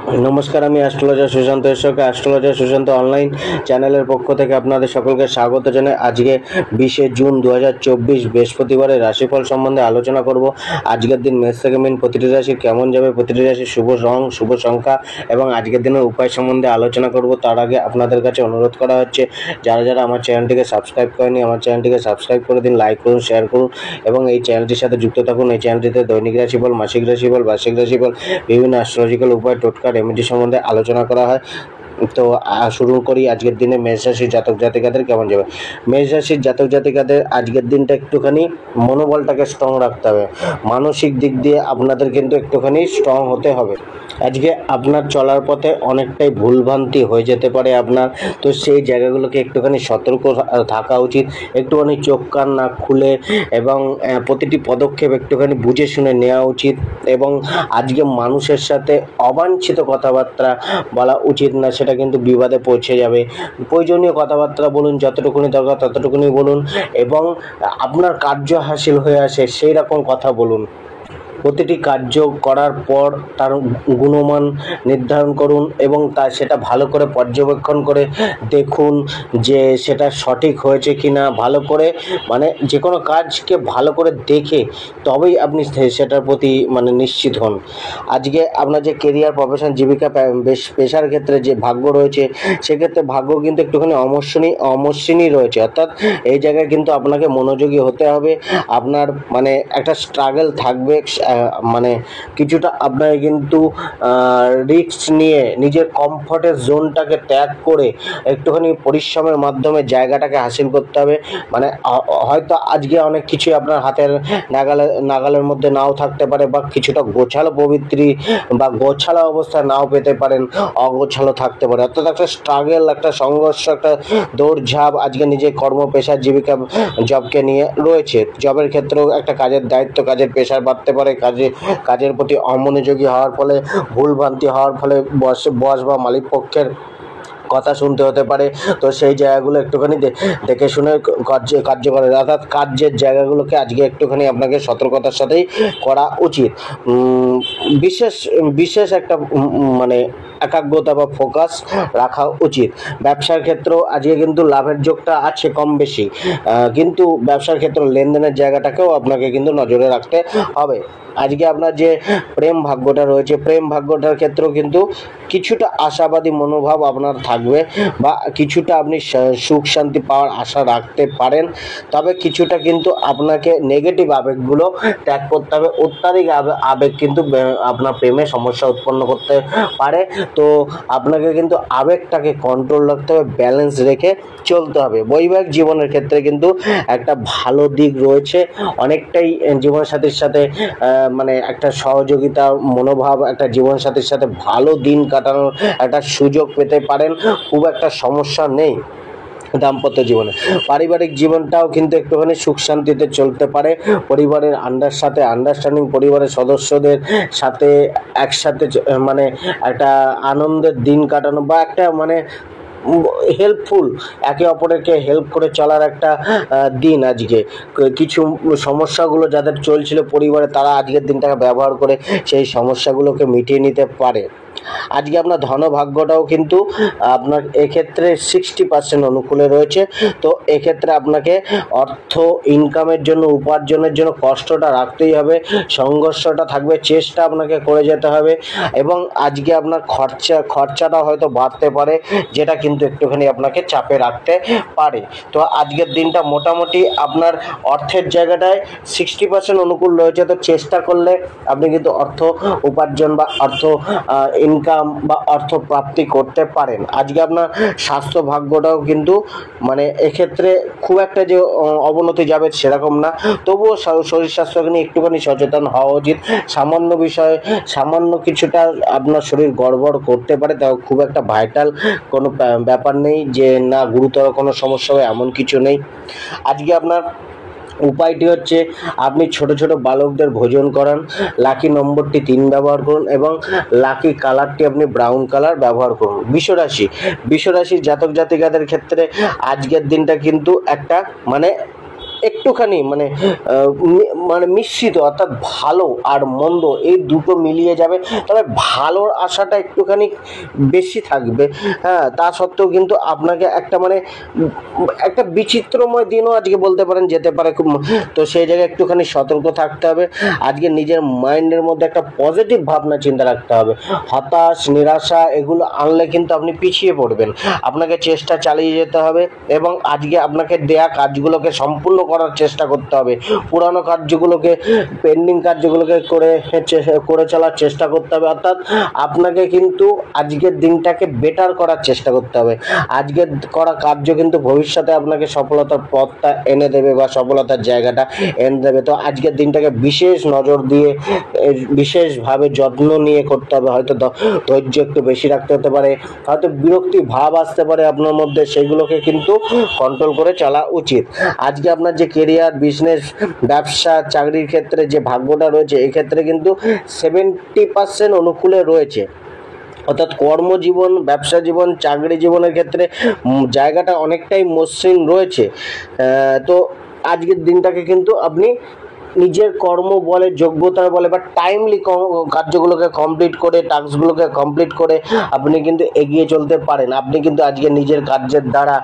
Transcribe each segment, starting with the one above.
নমস্কার, আমি অ্যাস্ট্রোলজার সুশান্ত ঈশ্বরকে অ্যাস্ট্রোলজার সুশান্ত অনলাইন চ্যানেলের পক্ষ থেকে আপনাদের সকলকে স্বাগত জানাই। আজকে 20শে জুন 2024 বৃহস্পতিবারের রাশিফল সম্বন্ধে আলোচনা করব। আজকের দিন মেষ থেকে মিন প্রতিটি রাশির কেমন যাবে, প্রতিটি রাশির শুভ রং, শুভ সংখ্যা এবং আজকের দিনের উপায় সম্বন্ধে আলোচনা করব। তার আগে আপনাদের কাছে অনুরোধ করা হচ্ছে, যারা যারা আমার চ্যানেলটিকে সাবস্ক্রাইব করেনি আমার চ্যানেলটিকে সাবস্ক্রাইব করে দিন, লাইক করুন, শেয়ার করুন এবং এই চ্যানেলটির সাথে যুক্ত থাকুন। এই চ্যানেলটিতে দৈনিক রাশিফল, মাসিক রাশিফল, বার্ষিক রাশিফল, বিভিন্ন অ্যাস্ট্রোলজিক্যাল উপায়, টোটকা, রেমেডি সম্বন্ধে আলোচনা করা হয়। তো শুরু করি। আজকের দিনে মেষ রাশির জাতক জাতিকাদের কেমন যাবে। মেষ রাশির জাতক জাতিকাদের আজকের দিনটা একটুখানি মনোবলটাকে স্ট্রং রাখতে হবে। মানসিক দিক দিয়ে আপনাদের কিন্তু একটুখানি স্ট্রং হতে হবে। আজকে আপনার চলার পথে অনেকটাই ভুলভ্রান্তি হয়ে যেতে পারে আপনার, তো সেই জায়গাগুলোকে একটুখানি সতর্ক থাকা উচিত। একটুখানি চোখ কান না খুলে এবং প্রতিটি পদক্ষেপ একটুখানি বুঝে শুনে নেওয়া উচিত। এবং আজকে মানুষের সাথে অবাঞ্ছিত কথাবার্তা বলা উচিত না, সেটা কিন্তু বিবাদে পৌঁছে যাবে। প্রয়োজনীয় কথাবার্তা বলুন, যতটুকুনি দরকার ততটুকুনি বলুন এবং আপনার কার্য হাসিল হয়ে আসে সেই রকম কথা বলুন। প্রতিটি কার্য করার পর তার গুণমান নির্ধারণ করুন এবং সেটা ভালো করে পর্যবেক্ষণ করে দেখুন যে সেটা সঠিক হয়েছে কি না। ভালো করে যে কোনো কাজকে ভালো করে দেখে তবেই আপনি সেটার প্রতি নিশ্চিত হন। আজকে আপনার যে কেরিয়ার, প্রফেশন, জীবিকা, পেশার ক্ষেত্রে যে ভাগ্য রয়েছে, সেক্ষেত্রে ভাগ্য কিন্তু একটুখানি অমসৃণই রয়েছে। অর্থাৎ এই জায়গায় কিন্তু আপনাকে মনোযোগী হতে হবে। আপনার একটা স্ট্রাগল থাকবে, কিছুটা আপনাকে কিন্তু রিস্ক নিয়ে নিজের কমফর্টের জোনটাকে ত্যাগ করে একটুখানি পরিশ্রমের মাধ্যমে জায়গাটাকে হাসিল করতে হবে। হয়তো আজকে অনেক কিছুই আপনার হাতের নাগালের মধ্যে নাও থাকতে পারে, বা কিছুটা গোছালো প্রবৃত্তি বা গোছালো অবস্থায় নাও পেতে পারেন, অগোছালো থাকতে পারে। অর্থাৎ একটা স্ট্রাগল, একটা সংঘর্ষ, একটা দৌড়ঝাঁপ আজকে নিজের কর্ম, পেশা, জীবিকা, জবকে নিয়ে রয়েছে। জবের ক্ষেত্রেও একটা কাজের দায়িত্ব, কাজের প্রেশার বাড়তে পারে। কাজের প্রতি অমনোযোগী হওয়ার ফলে, ভুলভ্রান্তি হওয়ার ফলে বস বা মালিক পক্ষের কথা শুনতে হতে পারে। তো সেই জায়গাগুলো একটুখানি দেখে শুনে কার্য করে, অর্থাৎ কার্যের জায়গাগুলোকে আজকে একটুখানি আপনাকে সতর্কতার সাথেই করা উচিত। বিশেষ একটা একাগ্রতা বা ফোকাস রাখা উচিত। ব্যবসার ক্ষেত্রেও আজকে কিন্তু লাভের যোগটা আছে কম বেশি, কিন্তু ব্যবসার ক্ষেত্রে লেনদেনের জায়গাটাকেও আপনাকে কিন্তু নজরে রাখতে হবে। আজকে আপনার যে প্রেম ভাগ্যটা রয়েছে, প্রেম ভাগ্যটার ক্ষেত্রেও কিন্তু কিছুটা আশাবাদী মনোভাব আপনার থাকবে, বা কিছুটা আপনি সুখ শান্তি পাওয়ার আশা রাখতে পারেন। তবে কিছুটা কিন্তু আপনাকে নেগেটিভ আবেগগুলো ত্যাগ করতে হবে। অত্যাধিক আবেগ কিন্তু আপনার প্রেমে সমস্যা উৎপন্ন করতে পারে। তো আপনাকে কিন্তু আবেগটাকে কন্ট্রোল রাখতে হবে, ব্যালেন্স রেখে চলতে হবে। বৈবাহিক জীবনের ক্ষেত্রে কিন্তু একটা ভালো দিক রয়েছে। অনেকটাই জীবনসাথীর সাথে একটা সহযোগিতা মনোভাব, একটা জীবনসাথীর সাথে ভালো দিন কাটানোর একটা সুযোগ পেতে পারেন। খুব একটা সমস্যা নেই দাম্পত্য জীবনে। পারিবারিক জীবনটাও কিন্তু একটুখানি সুখ শান্তিতে চলতে পারে। পরিবারের আন্ডারস্ট্যান্ডিং, পরিবারের সদস্যদের সাথে একসাথে একটা আনন্দের দিন কাটানো, বা একটা হেল্পফুল, একে অপরকে হেল্প করে চলার একটা দিন। আজকে কিছু সমস্যাগুলো যাদের চলছিল পরিবারে, তারা আজকের দিনটাকে ব্যবহার করে সেই সমস্যাগুলোকে মিটিয়ে নিতে পারে। আজকে আপনার ধনভাগ্যটাও কিন্তু আপনার এক্ষেত্রে 60% অনুকূলে রয়েছে। তো এক্ষেত্রে আপনাকে অর্থ ইনকামের জন্য, উপার্জনের জন্য কষ্টটা রাখতেই হবে, সংঘর্ষটা থাকবে, চেষ্টা আপনাকে করে যেতে হবে। এবং আজকে আপনার খরচাটা হয়তো বাড়তে পারে, যেটা কিন্তু একটুখানি আপনাকে চাপে রাখতে পারে। তো আজকের দিনটা মোটামুটি আপনার অর্থের জায়গাটায় 60% অনুকূল রয়েছে। তো চেষ্টা করলে আপনি কিন্তু অর্থ উপার্জন বা অর্থ ইনকাম বা অর্থ প্রাপ্তি করতে পারেন। আজকে আপনার স্বাস্থ্য ভাগ্যটাও কিন্তু এক্ষেত্রে খুব একটা যে অবনতি যাবে সেরকম না, তবুও শরীর স্বাস্থ্যকে নিয়ে একটুখানি সচেতন হওয়া উচিত। সামান্য বিষয়ে সামান্য কিছুটা আপনার শরীর গড়বড় করতে পারে, তাও খুব একটা ভাইটাল কোনো ব্যাপার নেই, যে না গুরুতর কোনো সমস্যা হবে এমন কিছু নেই। আজকে আপনার উপায়টি হচ্ছে, আপনি ছোট ছোট বালকদের ভোজন করান, লাকি নম্বরটি 3 ব্যবহার করুন এবং লাকি কালারটি আপনি ব্রাউন কালার ব্যবহার করুন। বিশ্বরাশির জাতক জাতিকাদের ক্ষেত্রে আজকের দিনটা কিন্তু একটা একটুখানি মানে মিশ্রিত, অর্থাৎ ভালো আর মন্দ এই দুটো মিলিয়ে যাবে, তবে ভালোর আশাটা একটুখানি বেশি থাকবে। হ্যাঁ, তা সত্ত্বেও কিন্তু আপনাকে একটা বিচিত্রময় দিনও আজকে বলতে পারেন যেতে পারে খুব, তো সেই জায়গায় একটুখানি সতর্ক থাকতে হবে। আজকে নিজের মাইন্ডের মধ্যে একটা পজিটিভ ভাবনা চিন্তা রাখতে হবে। হতাশ নিরাশা এগুলো আনলে কিন্তু আপনি পিছিয়ে পড়বেন। আপনাকে চেষ্টা চালিয়ে যেতে হবে এবং আজকে আপনাকে দেয়া কাজগুলোকে সম্পূর্ণ করার চেষ্টা করতে হবে। পুরানো কার্যগুলোকে, পেন্ডিং কার্যগুলোকে করে চলার চেষ্টা করতে হবে। অর্থাৎ আপনাকে কিন্তু আজকের দিনটাকে বেটার করার চেষ্টা করতে হবে। আজকের করা কার্য কিন্তু ভবিষ্যতে আপনাকে সফলতার পথটা এনে দেবে বা সফলতার জায়গাটা এনে দেবে। তো আজকের দিনটাকে বিশেষ নজর দিয়ে বিশেষভাবে যত্ন নিয়ে করতে হবে। হয়তো ধৈর্য একটু বেশি রাখতে হতে পারে, হয়তো বিরক্তি ভাব আসতে পারে আপনার মধ্যে, সেগুলোকে কিন্তু কন্ট্রোল করে চলা উচিত। আজকে আপনার যে কেরিয়ার, বিজনেস, ব্যবসা, চাকরির ক্ষেত্রে যে ভাগ্যটা রয়েছে, এক্ষেত্রে কিন্তু 70% অনুকূলে রয়েছে। অর্থাৎ কর্মজীবন, ব্যবসা জীবন, চাকরি জীবনের ক্ষেত্রে জায়গাটা অনেকটাই মসৃণ রয়েছে। তো আজকের দিনটাকে কিন্তু আপনি নিজের কর্ম বলে, যোগ্যতার বলে বা টাইমলি কার্যগুলোকে কমপ্লিট করে, টাস্কগুলোকে কমপ্লিট করে আপনি কিন্তু এগিয়ে চলতে পারেন। আপনি কিন্তু আজকে নিজের কার্যের দ্বারা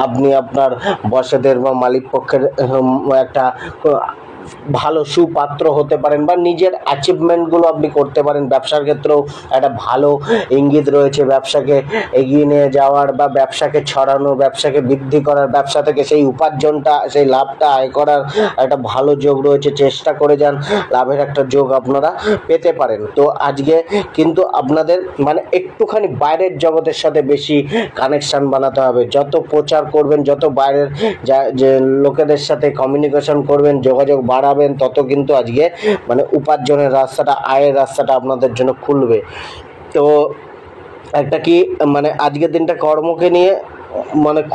আপনি আপনার বসেদের বা মালিক পক্ষের একটা ভালো সুপাত্র হতে পারেন বা নিজের অ্যাচিভমেন্টগুলো আপনি করতে পারেন। ব্যবসার ক্ষেত্রেও একটা ভালো ইঙ্গিত রয়েছে ব্যবসাকে এগিয়ে নিয়ে যাওয়ার বা ব্যবসাকে ছড়ানো, ব্যবসাকে বৃদ্ধি করার, ব্যবসা থেকে সেই উপার্জনটা, সেই লাভটা আয় করার একটা ভালো যোগ রয়েছে। চেষ্টা করে যান, লাভের একটা যোগ আপনারা পেতে পারেন। তো আজকে কিন্তু আপনাদের একটুখানি বাইরের জগতের সাথে বেশি কানেকশান বানাতে হবে। যত প্রচার করবেন, যত বাইরের যে লোকেদের সাথে কমিউনিকেশন করবেন, যোগাযোগ বাড়াবেন, তত কিন্তু আজকে উপার্জনের রাস্তাটা, আয়ের রাস্তাটা আপনাদের জন্য খুলবে। তো একটা কি আজকের দিনটা কর্মকে নিয়ে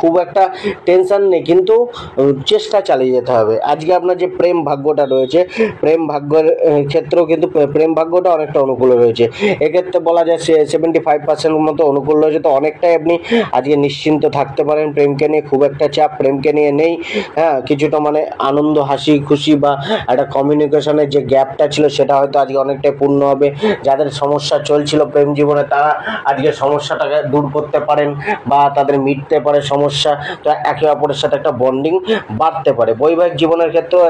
খুব একটা টেনশন নেই, কিন্তু চেষ্টা চালিয়ে যেতে হবে। আজকে আপনার যে প্রেম ভাগ্যটা রয়েছে, প্রেম ভাগ্যের ক্ষেত্রেও কিন্তু প্রেম ভাগ্যটা অনেকটা অনুকূল রয়েছে। এক্ষেত্রে বলা যায় 75% মতো অনুকূল রয়েছে। তো অনেকটাই আপনি আজকে নিশ্চিন্ত থাকতে পারেন। প্রেমকে নিয়ে খুব একটা চাপ প্রেমকে নিয়ে নেই। হ্যাঁ, কিছুটা আনন্দ, হাসি খুশি বা একটা কমিউনিকেশনের যে গ্যাপটা ছিল, সেটা হয়তো আজকে অনেকটাই পূর্ণ হবে। যাদের সমস্যা চলছিল প্রেম জীবনে, তারা আজকে সমস্যাটাকে দূর করতে পারেন বা তাদের মিটতে পারে সমস্যা। তো একে অপরের সাথে একটা বন্ডিং বাড়তে পারে। বৈবাহিক জীবনের ক্ষেত্রেও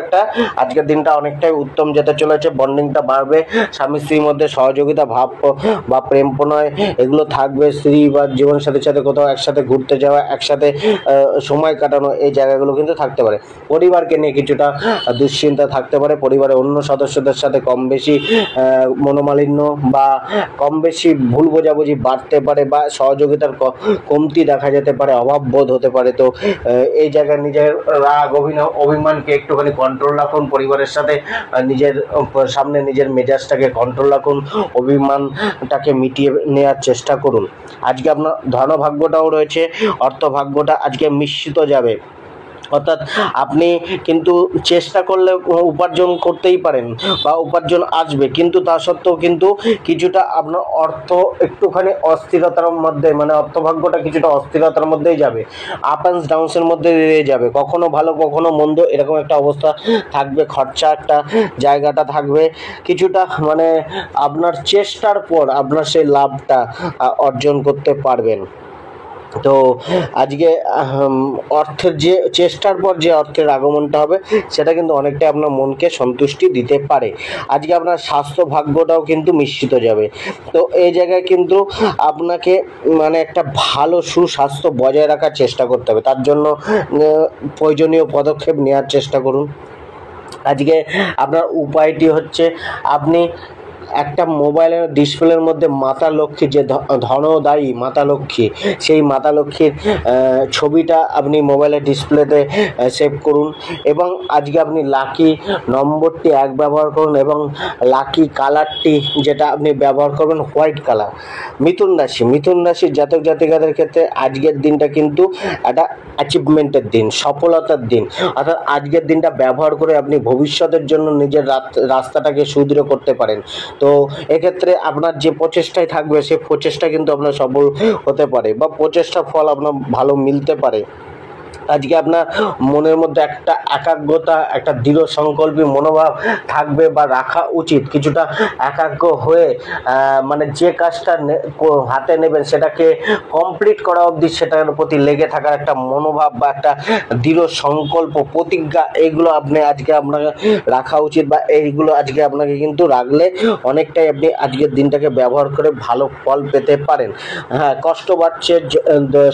আজকের দিনটা অনেকটাই উত্তম যেতে চলেছে। বন্ডিংটা বাড়বে, স্বামী স্ত্রীর মধ্যে সহযোগিতা ভাব বা প্রেম প্রণয় এগুলো থাকবে। স্ত্রী বা জীবনসাথীর সাথে কোথাও একসাথে ঘুরতে যাওয়া, একসাথে সময় কাটানো, এই জায়গাগুলো কিন্তু থাকতে পারে। পরিবারকে নিয়ে কিছুটা দুশ্চিন্তা থাকতে পারে। পরিবারের অন্য সদস্যদের সাথে কম বেশি মনোমালিন্য বা কম বেশি ভুল বোঝাবুঝি বাড়তে পারে বা সহযোগিতার কমতি দেখা যেতে পারে, অভাব বোধ হতে পারে। তো এই জায়গায় নিজের রাগ, অভিমানকে একটুখানি কন্ট্রোল রাখুন। পরিবারের সাথে নিজের সামনে নিজের মেজাজটাকে কন্ট্রোল রাখুন, অভিমানটাকে মিটিয়ে নেওয়ার চেষ্টা করুন। আজকে আপনার ধন ভাগ্যটাও রয়েছে, অর্থ ভাগ্যটা আজকে মিশ্রিত যাবে। অর্থাৎ আপনি কিন্তু চেষ্টা করলে উপার্জন করতেই পারেন বা উপার্জন আসবে, কিন্তু তা সত্ত্বেও কিন্তু কিছুটা আপনার অর্থ একটুখানি অস্থিরতার মধ্যে, অর্থভাগ্যটা কিছুটা অস্থিরতার মধ্যেই যাবে। আপ অ্যান্ড ডাউনসের মধ্যে দিয়ে যাবে, কখনো ভালো কখনো মন্দ, এরকম একটা অবস্থা থাকবে। খরচা একটা জায়গাটা থাকবে কিছুটা, আপনার চেষ্টার পর আপনার সেই লাভটা অর্জন করতে পারবেন। তো আজকে অর্থের যে চেষ্টার পর যে অর্থের আগমনটা হবে, সেটা কিন্তু অনেকটাই আপনার মনকে সন্তুষ্টি দিতে পারে। আজকে আপনার স্বাস্থ্য ভাগ্যটাও কিন্তু মিশ্রিত যাবে। তো এই জায়গায় কিন্তু আপনাকে একটা ভালো সুস্বাস্থ্য বজায় রাখার চেষ্টা করতে হবে। তার জন্য প্রয়োজনীয় পদক্ষেপ নেওয়ার চেষ্টা করুন। আজকে আপনার উপায়টি হচ্ছে, আপনি একটা মোবাইলের ডিসপ্লের মধ্যে মাতা লক্ষ্মী, যে ধনদায়ী মাতা লক্ষ্মী, সেই মাতা লক্ষ্মীর ছবিটা আপনি মোবাইলের ডিসপ্লেতে সেভ করুন। এবং আজকে আপনি লাকি নম্বরটি 1 ব্যবহার করুন এবং লাকি কালারটি যেটা আপনি ব্যবহার করবেন হোয়াইট কালার। মিথুন রাশির জাতক জাতিকাদের ক্ষেত্রে আজকের দিনটা কিন্তু একটা অ্যাচিভমেন্টের দিন, সফলতার দিন। অর্থাৎ আজকের দিনটা ব্যবহার করে আপনি ভবিষ্যতের জন্য নিজের রাস্তাটাকে সুদৃঢ় করতে পারেন। তো এক্ষেত্রে আপনার যে প্রচেষ্টায় থাকবে, সে প্রচেষ্টা কিন্তু আপনার সফল হতে পারে বা প্রচেষ্টার ফল আপনার ভালো মিলতে পারে। আজকে আপনার মনের মধ্যে একটা একাগ্রতা, একটা দৃঢ় সংকল্পী মনোভাব থাকবে বা রাখা উচিত। কিছুটা একাগ্র হয়ে মানে যে কাজটা হাতে নেবেন সেটাকে কমপ্লিট করা অবধি সেটার প্রতি লেগে থাকার একটা মনোভাব বা একটা দৃঢ় সংকল্প, প্রতিজ্ঞা, এইগুলো আজকে আপনাকে রাখা উচিত, বা এইগুলো আজকে আপনাকে কিন্তু রাখলে অনেকটাই আপনি আজকের দিনটাকে ব্যবহার করে ভালো ফল পেতে পারেন। হ্যাঁ, কষ্ট বাড়ছে,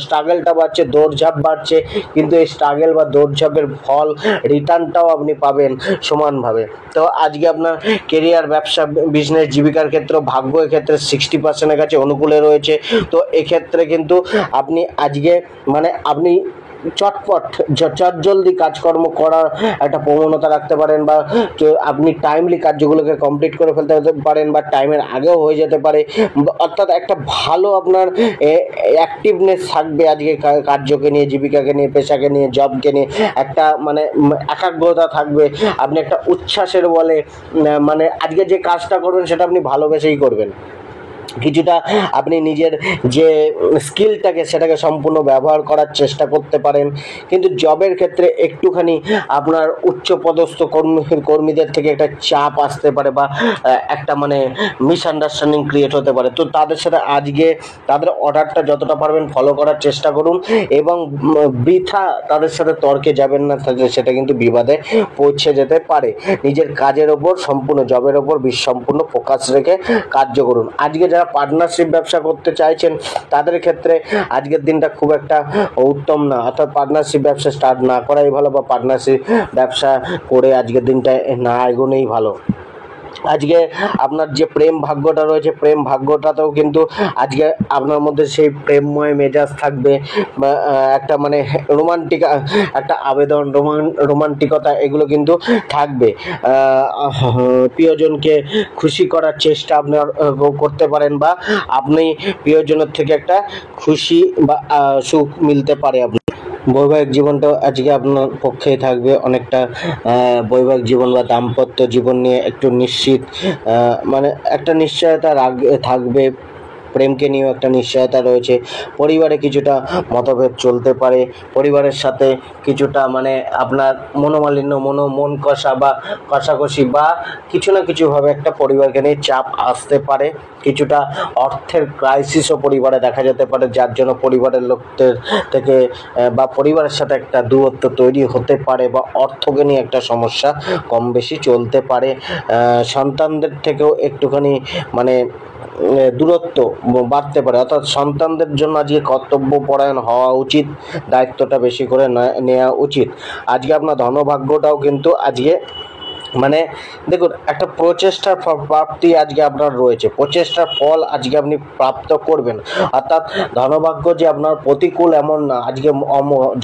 স্ট্রাগলটা বাড়ছে, দৌড়ঝাঁপ বাড়ছে, কিন্তু এই স্ট্রাগল বা দৌড়ঝাঁপের ফল, রিটার্নটাও আপনি পাবেন সমানভাবে। তো আজকে আপনার কেরিয়ার, ব্যবসা, বিজনেস, জীবিকার ক্ষেত্রে, ভাগ্যের ক্ষেত্রে 60%-এর কাছে অনুকূলে রয়েছে। তো এক্ষেত্রে কিন্তু আপনি আজকে মানে আপনি চটপট চটজলদি কাজকর্ম করার একটা প্রবণতা রাখতে পারেন, বা আপনি টাইমলি কার্যগুলোকে কমপ্লিট করে ফেলতে পারেন, বা টাইমের আগেও হয়ে যেতে পারে। অর্থাৎ একটা ভালো আপনার অ্যাক্টিভনেস থাকবে আজকে কার্যকে নিয়ে, জীবিকাকে নিয়ে, পেশাকে নিয়ে, জবকে নিয়ে একটা মানে একাগ্রতা থাকবে। আপনি একটা উচ্ছ্বাসের বলে মানে আজকে যে কাজটা করবেন সেটা আপনি ভালোবেসেই করবেন। কিছুটা আপনি নিজের যে স্কিলটাকে সেটাকে সম্পূর্ণ ব্যবহার করার চেষ্টা করতে পারেন। কিন্তু জবের ক্ষেত্রে একটুখানি আপনার উচ্চপদস্থ কর্মীদের থেকে একটা চাপ আসতে পারে, বা একটা মানে মিসআন্ডারস্ট্যান্ডিং ক্রিয়েট হতে পারে। তো তাদের সাথে আজকে তাদের অর্ডারটা যতটা পারবেন ফলো করার চেষ্টা করুন, এবং বৃথা তাদের সাথে তর্কে যাবেন না, সেটা কিন্তু বিবাদে পৌঁছে যেতে পারে। নিজের কাজের ওপর, সম্পূর্ণ জবের ওপর সম্পূর্ণ ফোকাস রেখে কার্য করুন। আজকে যারা পার্টনারশিপ ব্যবসা করতে চাইছেন তাদের ক্ষেত্রে আজকের দিনটা খুব একটা উত্তম না, অর্থাৎ পার্টনারশিপ ব্যবসা স্টার্ট না করাই ভালো, বা পার্টনারশিপ ব্যবসা করে আজকের দিনটা না এগোনোই ভালো। আজকে আপনার যে প্রেম ভাগ্যটা রয়েছে, প্রেম ভাগ্যটাতেও কিন্তু আজকে আপনার মধ্যে সেই প্রেমময় মেজাজ থাকবে, বা একটা মানে রোমান্টিক একটা আবেদন, রোমান্টিকতা, এগুলো কিন্তু থাকবে। প্রিয়জনকে খুশি করার চেষ্টা আপনি করতে পারেন, বা আপনি প্রিয়জনের থেকে একটা খুশি বা সুখ মিলতে পারে। আপনি বৈবাহিক জীবনটাও আজকে আপনার পক্ষেই থাকবে অনেকটা। বৈবাহিক জীবন বা দাম্পত্য জীবন নিয়ে একটু নিশ্চিত, মানে একটা নিশ্চয়তা থাকবে। প্রেমকে নিয়েও একটা নিশ্চয়তা রয়েছে। পরিবারে কিছুটা মতভেদ চলতে পারে, পরিবারের সাথে কিছুটা মানে আপনার মনোমালিন্য, মন কষা বা কষাকষি, বা কিছু না কিছুভাবে একটা পরিবারকে নিয়ে চাপ আসতে পারে। কিছুটা অর্থের ক্রাইসিসও পরিবারে দেখা যেতে পারে, যার জন্য পরিবারের লোকদের থেকে বা পরিবারের সাথে একটা দূরত্ব তৈরি হতে পারে, বা অর্থকে নিয়ে একটা সমস্যা কম বেশি চলতে পারে। সন্তানদের থেকেও একটুখানি মানে দূরত্ব বাড়তে পারে, অর্থাৎ সন্তানদের জন্য আজকে কর্তব্যপরায়ণ হওয়া উচিত, দায়িত্বটা বেশি করে নেওয়া উচিত। আজকে আপনার ধনভাগ্যটাও কিন্তু আজকে মানে দেখুন, একটা প্রচেষ্টার প্রাপ্তি আজকে আপনার রয়েছে, প্রচেষ্টার ফল আজকে আপনি প্রাপ্ত করবেন। অর্থাৎ ধনভাগ্য যে আপনার প্রতিকূল এমন না, আজকে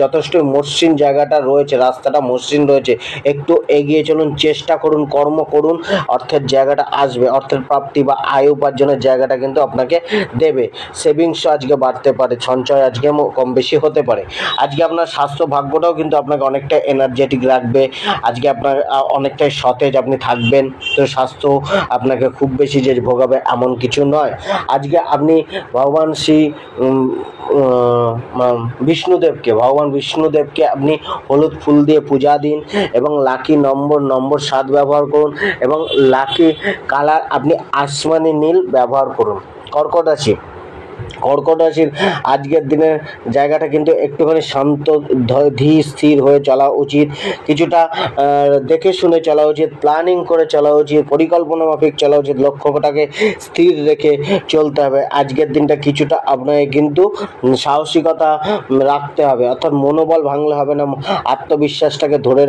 যথেষ্ট মসৃণ জায়গাটা রয়েছে, রাস্তাটা মসৃণ রয়েছে। একটু এগিয়ে চলুন, চেষ্টা করুন, কর্ম করুন, অর্থের জায়গাটা আসবে, অর্থের প্রাপ্তি বা আয় উপার্জনের জায়গাটা কিন্তু আপনাকে দেবে। সেভিংসও আজকে বাড়তে পারে, সঞ্চয় আজকে কম বেশি হতে পারে। আজকে আপনার স্বাস্থ্য ভাগ্যটাও কিন্তু আপনাকে অনেকটা এনার্জেটিক রাখবে। আজকে আপনার অনেকটাই সতেজ আপনি থাকবেন। তো স্বাস্থ্য আপনাকে খুব বেশি যে ভোগাবে এমন কিছু নয়। আজকে আপনি ভগবান ভগবান বিষ্ণুদেবকে আপনি হলুদ ফুল দিয়ে পূজা দিন, এবং লাকি নম্বর 7 ব্যবহার করুন, এবং লাকি কালার আপনি আসমানি নীল ব্যবহার করুন। কর্কট রাশির আজকের দিনের জায়গাটা কিন্তু একটুখানি শান্ত, ধীর স্থির হয়ে চলা উচিত। কিছুটা দেখে শুনে চলা উচিত, প্ল্যানিং করে চলা উচিত, পরিকল্পনা মাফিক চলা উচিত, লক্ষ্যটাকে স্থির রেখে চলতে হবে। আজকের দিনটা কিছুটা আপনাকে কিন্তু সাহসিকতা রাখতে হবে, অর্থাৎ মনোবল ভাঙলে হবে না, আত্মবিশ্বাসটাকে ধরে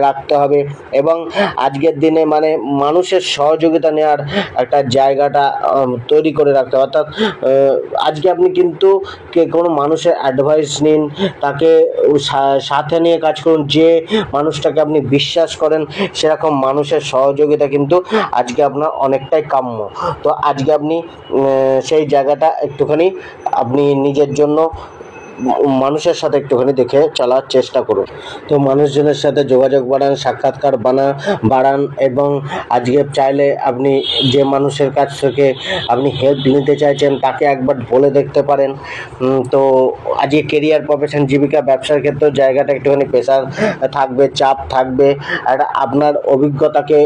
রাখতে হবে। এবং আজকের দিনে মানে মানুষের সহযোগিতা নেওয়ার একটা জায়গাটা তৈরি করে রাখতে হবে। অর্থাৎ আজকে আপনি কিন্তু কোনো মানুষের অ্যাডভাইস নিন, তাকে সাথে নিয়ে কাজ করুন। যে মানুষটাকে আপনি বিশ্বাস করেন সেরকম মানুষের সহযোগিতা কিন্তু আজকে আপনার অনেকটাই কাম্য। তো আজকে আপনি সেই জায়গাটা একটুখানি আপনি নিজের জন্য মানুষের সাথে একটুখানি দেখে চলার চেষ্টা করুন। তো মানুষজনের সাথে যোগাযোগ বাড়ান, সাক্ষাৎকার বাড়ান এবং আজকে চাইলে আপনি যে মানুষের কাছ থেকে আপনি হেল্প নিতে চাইছেন তাকে একবার বলে দেখতে পারেন। তো আজকে কেরিয়ার, প্রফেশন, জীবিকা, ব্যবসার ক্ষেত্রেও জায়গাটা একটুখানি প্রেশার থাকবে, চাপ থাকবে। একটা আপনার অভিজ্ঞতাকে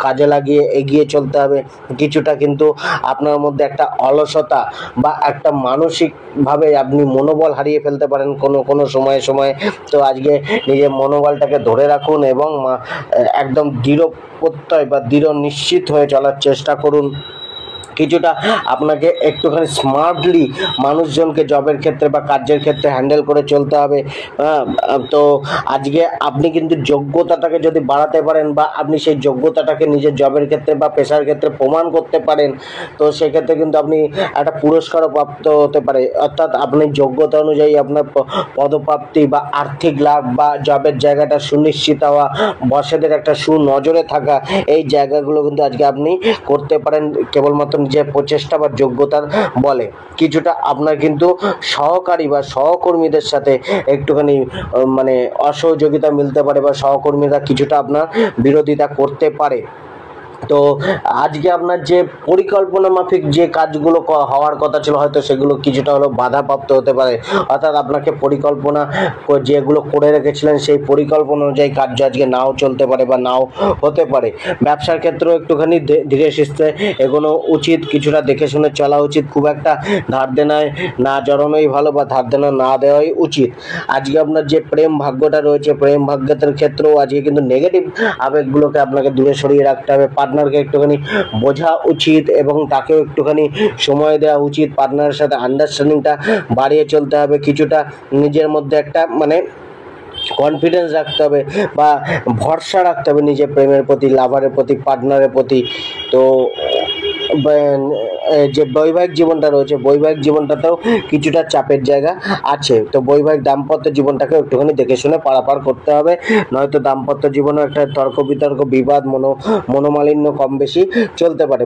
কাজে লাগিয়ে এগিয়ে চলতে হবে। কিছুটা কিন্তু আপনার মধ্যে একটা অলসতা বা একটা মানসিকভাবে আপনি মনোবল হারিয়ে ফেলতে পারেন কোনো সময়ে। তো আজকে নিজের মনোবলটাকে ধরে রাখুন এবং একদম দৃঢ় প্রত্যয় বা দৃঢ় নিশ্চিত হয়ে চলার চেষ্টা করুন। কিছুটা আপনাকে একটুখানি স্মার্টলি মানুষজনকে জবের ক্ষেত্রে বা কাজের ক্ষেত্রে হ্যান্ডেল করে চলতে হবে। তো আজকে আপনি কিন্তু যোগ্যতাটাকে যদি বাড়াতে পারেন বা আপনি সেই যোগ্যতাটাকে নিজের জবের ক্ষেত্রে বা পেশার ক্ষেত্রে প্রমাণ করতে পারেন, তো সেক্ষেত্রে কিন্তু আপনি একটা পুরস্কারও প্রাপ্ত হতে পারে। অর্থাৎ আপনি যোগ্যতা অনুযায়ী আপনার পদপ্রাপ্তি বা আর্থিক লাভ বা জবের জায়গাটা সুনিশ্চিত হওয়া, বসেদের একটা সুনজরে থাকা, এই জায়গাগুলো কিন্তু আজকে আপনি করতে পারেন কেবলমাত্র নিজের প্রচেষ্টা বা যোগ্যতার বলে। কিছুটা আপনার কিন্তু সহকারী বা সহকর্মীদের সাথে একটুখানি মানে অসহযোগিতা মিলতে পারে বা সহকর্মীরা কিছুটা আপনার বিরোধিতা করতে পারে। তো আজকে আপনার যে পরিকল্পনা মাফিক যে কাজগুলো হওয়ার কথা ছিল হয়তো সেগুলো কিছুটা হলেও বাধাপ্রাপ্ত হতে পারে। অর্থাৎ আপনাকে পরিকল্পনা যেগুলো করে রেখেছিলেন সেই পরিকল্পনা অনুযায়ী কার্য আজকে নাও চলতে পারে বা নাও হতে পারে। ব্যবসার ক্ষেত্রেও একটুখানি ধীরে সুস্থে এগোনো উচিত, কিছুটা দেখে শুনে চলা উচিত। খুব একটা ধার দেনায় না জড়ানোই ভালো বা ধার দেনা না দেওয়াই উচিত। আজকে আপনার যে প্রেম ভাগ্যটা রয়েছে, প্রেম ভাগ্যের ক্ষেত্রেও আজকে কিন্তু নেগেটিভ আবেগগুলোকে আপনাকে দূরে সরিয়ে রাখতে হবে। পার্টনারকে একটুখানি বোঝা উচিত এবং তাকেও একটুখানি সময় দেওয়া উচিত। পার্টনারের সাথে আন্ডারস্ট্যান্ডিংটা বাড়িয়ে চলতে হবে। কিছুটা নিজের মধ্যে একটা মানে কনফিডেন্স রাখতে হবে বা ভরসা রাখতে হবে নিজের প্রেমের প্রতি, লাভারের প্রতি, পার্টনারের প্রতি। তো যে বৈবাহিক জীবনটা রয়েছে, বৈবাহিক জীবনটাতেও কিছুটা চাপের জায়গা আছে। তো বৈবাহিক দাম্পত্য জীবনটাকে একটুখানি দেখে শুনে পারাপার করতে হবে, নয়তো দাম্পত্য জীবনেও একটা তর্ক বিতর্ক, বিবাদ, মনোমালিন্য কম বেশি চলতে পারে।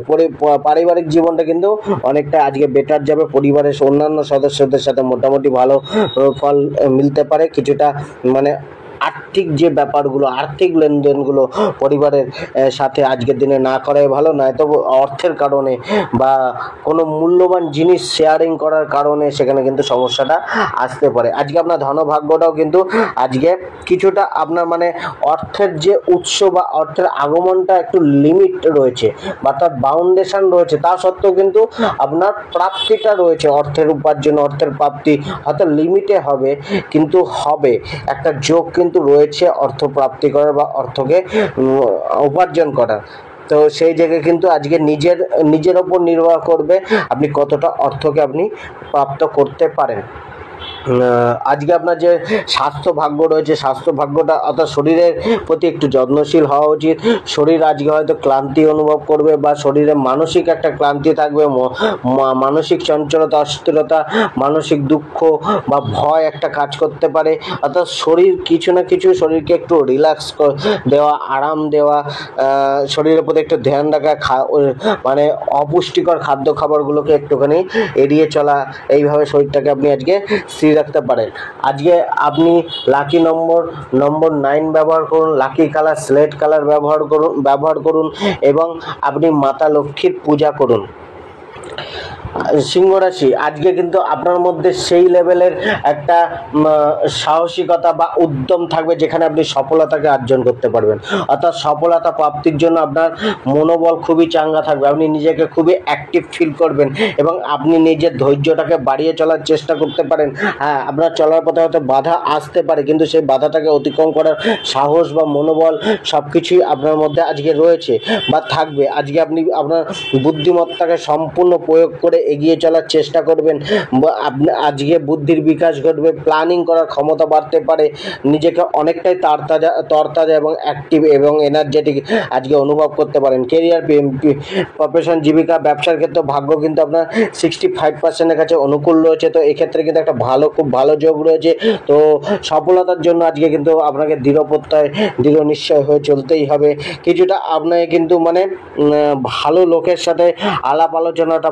পারিবারিক জীবনটা কিন্তু অনেকটা আজকে বেটার যাবে। পরিবারের অন্যান্য সদস্যদের সাথে মোটামুটি ভালো ফল মিলতে পারে। কিছুটা মানে আর্থিক যে ব্যাপারগুলো, আর্থিক লেনদেনগুলো পরিবারের সাথে আজকের দিনে না করাই ভালো। নয়তো অর্থের কারণে বা কোনো মূল্যবান জিনিস শেয়ারিং করার কারণে সেখানে কিন্তু সমস্যাটা আসতে পারে। আজকে আপনার ধনভাগ্যটাও কিন্তু আজকে কিছুটা আপনার মানে অর্থের যে উৎস বা অর্থের আগমনটা একটু লিমিট রয়েছে বা তার বাউন্ডেশন রয়েছে, তা সত্ত্বেও কিন্তু আপনার প্রাপ্তিটা রয়েছে। অর্থের উপার্জন, অর্থের প্রাপ্তি হয়তো লিমিটে হবে কিন্তু হবে, একটা যোগ কিন্তু রয়েছে অর্থ প্রাপ্তি করার বা অর্থকে উপার্জন করার। তো সেই জায়গায় কিন্তু আজকে নিজের ওপর নির্ভর করবে আপনি কতটা অর্থকে আপনি প্রাপ্ত করতে পারেন। আজকে আপনার যে স্বাস্থ্য ভাগ্য রয়েছে, স্বাস্থ্য ভাগ্যটা অর্থাৎ শরীরের প্রতি একটু যত্নশীল হওয়া উচিত। শরীর আজকে হয়তো ক্লান্তি অনুভব করবে বা শরীরে মানসিক একটা ক্লান্তি থাকবে, মানসিক চঞ্চলতা, অস্থিরতা, মানসিক দুঃখ বা ভয় একটা কাজ করতে পারে। অর্থাৎ শরীর কিছু না কিছু, শরীরকে একটু রিল্যাক্স দেওয়া, আরাম দেওয়া, শরীরের প্রতি একটু ধ্যান রাখা, মানে অপুষ্টিকর খাদ্য খাবারগুলোকে একটুখানি এড়িয়ে চলা, এইভাবে শরীরটাকে আপনি আজকে স্থির রাখতে পারেন। আজকে আপনি লাকি নম্বর 9 ব্যবহার করুন, লাকি কালার স্লেট কালার ব্যবহার করুন এবং আপনি মাতা লক্ষ্মীর পূজা করুন। সিংহ রাশি, আজকে কিন্তু আপনার মধ্যে সেই লেভেলের একটা সাহসিকতা বা উদ্যম থাকবে যেখানে আপনি সফলতাকে অর্জন করতে পারবেন। অর্থাৎ সফলতা প্রাপ্তির জন্য আপনার মনোবল খুবই চাঙ্গা থাকবে, আপনি নিজেকে খুবই অ্যাক্টিভ ফিল করবেন এবং আপনি নিজের ধৈর্যটাকে বাড়িয়ে চলার চেষ্টা করতে পারেন। হ্যাঁ, আপনার চলার পথে হয়তো বাধা আসতে পারে কিন্তু সেই বাধাটাকে অতিক্রম করার সাহস বা মনোবল সব কিছুই আপনার মধ্যে আজকে রয়েছে বা থাকবে। আজকে আপনি আপনার বুদ্ধিমত্তাকে সম্পূর্ণ প্রয়োগ করে এগিয়ে চলার চেষ্টা করবেন। আজকে বুদ্ধির বিকাশ ঘটবে, প্ল্যানিং করার ক্ষমতা বাড়তে পারে, নিজেকে অনেকটাই তরতাজা এবং অ্যাক্টিভ এবং এনার্জেটিক আজকে অনুভব করতে পারেন। কেরিয়ার, প্রফেশন, জীবিকা, ব্যবসার ক্ষেত্রে ভাগ্য কিন্তু আপনার 65%-এর কাছে অনুকূল রয়েছে। তো এক্ষেত্রে কিন্তু একটা খুব ভালো যোগ রয়েছে। তো সফলতার জন্য আজকে কিন্তু আপনাকে দৃঢ় প্রত্যয়, দৃঢ় নিশ্চয় হয়ে চলতেই হবে। কিছুটা আপনাকে কিন্তু মানে ভালো লোকের সাথে আলাপ আলোচনাটা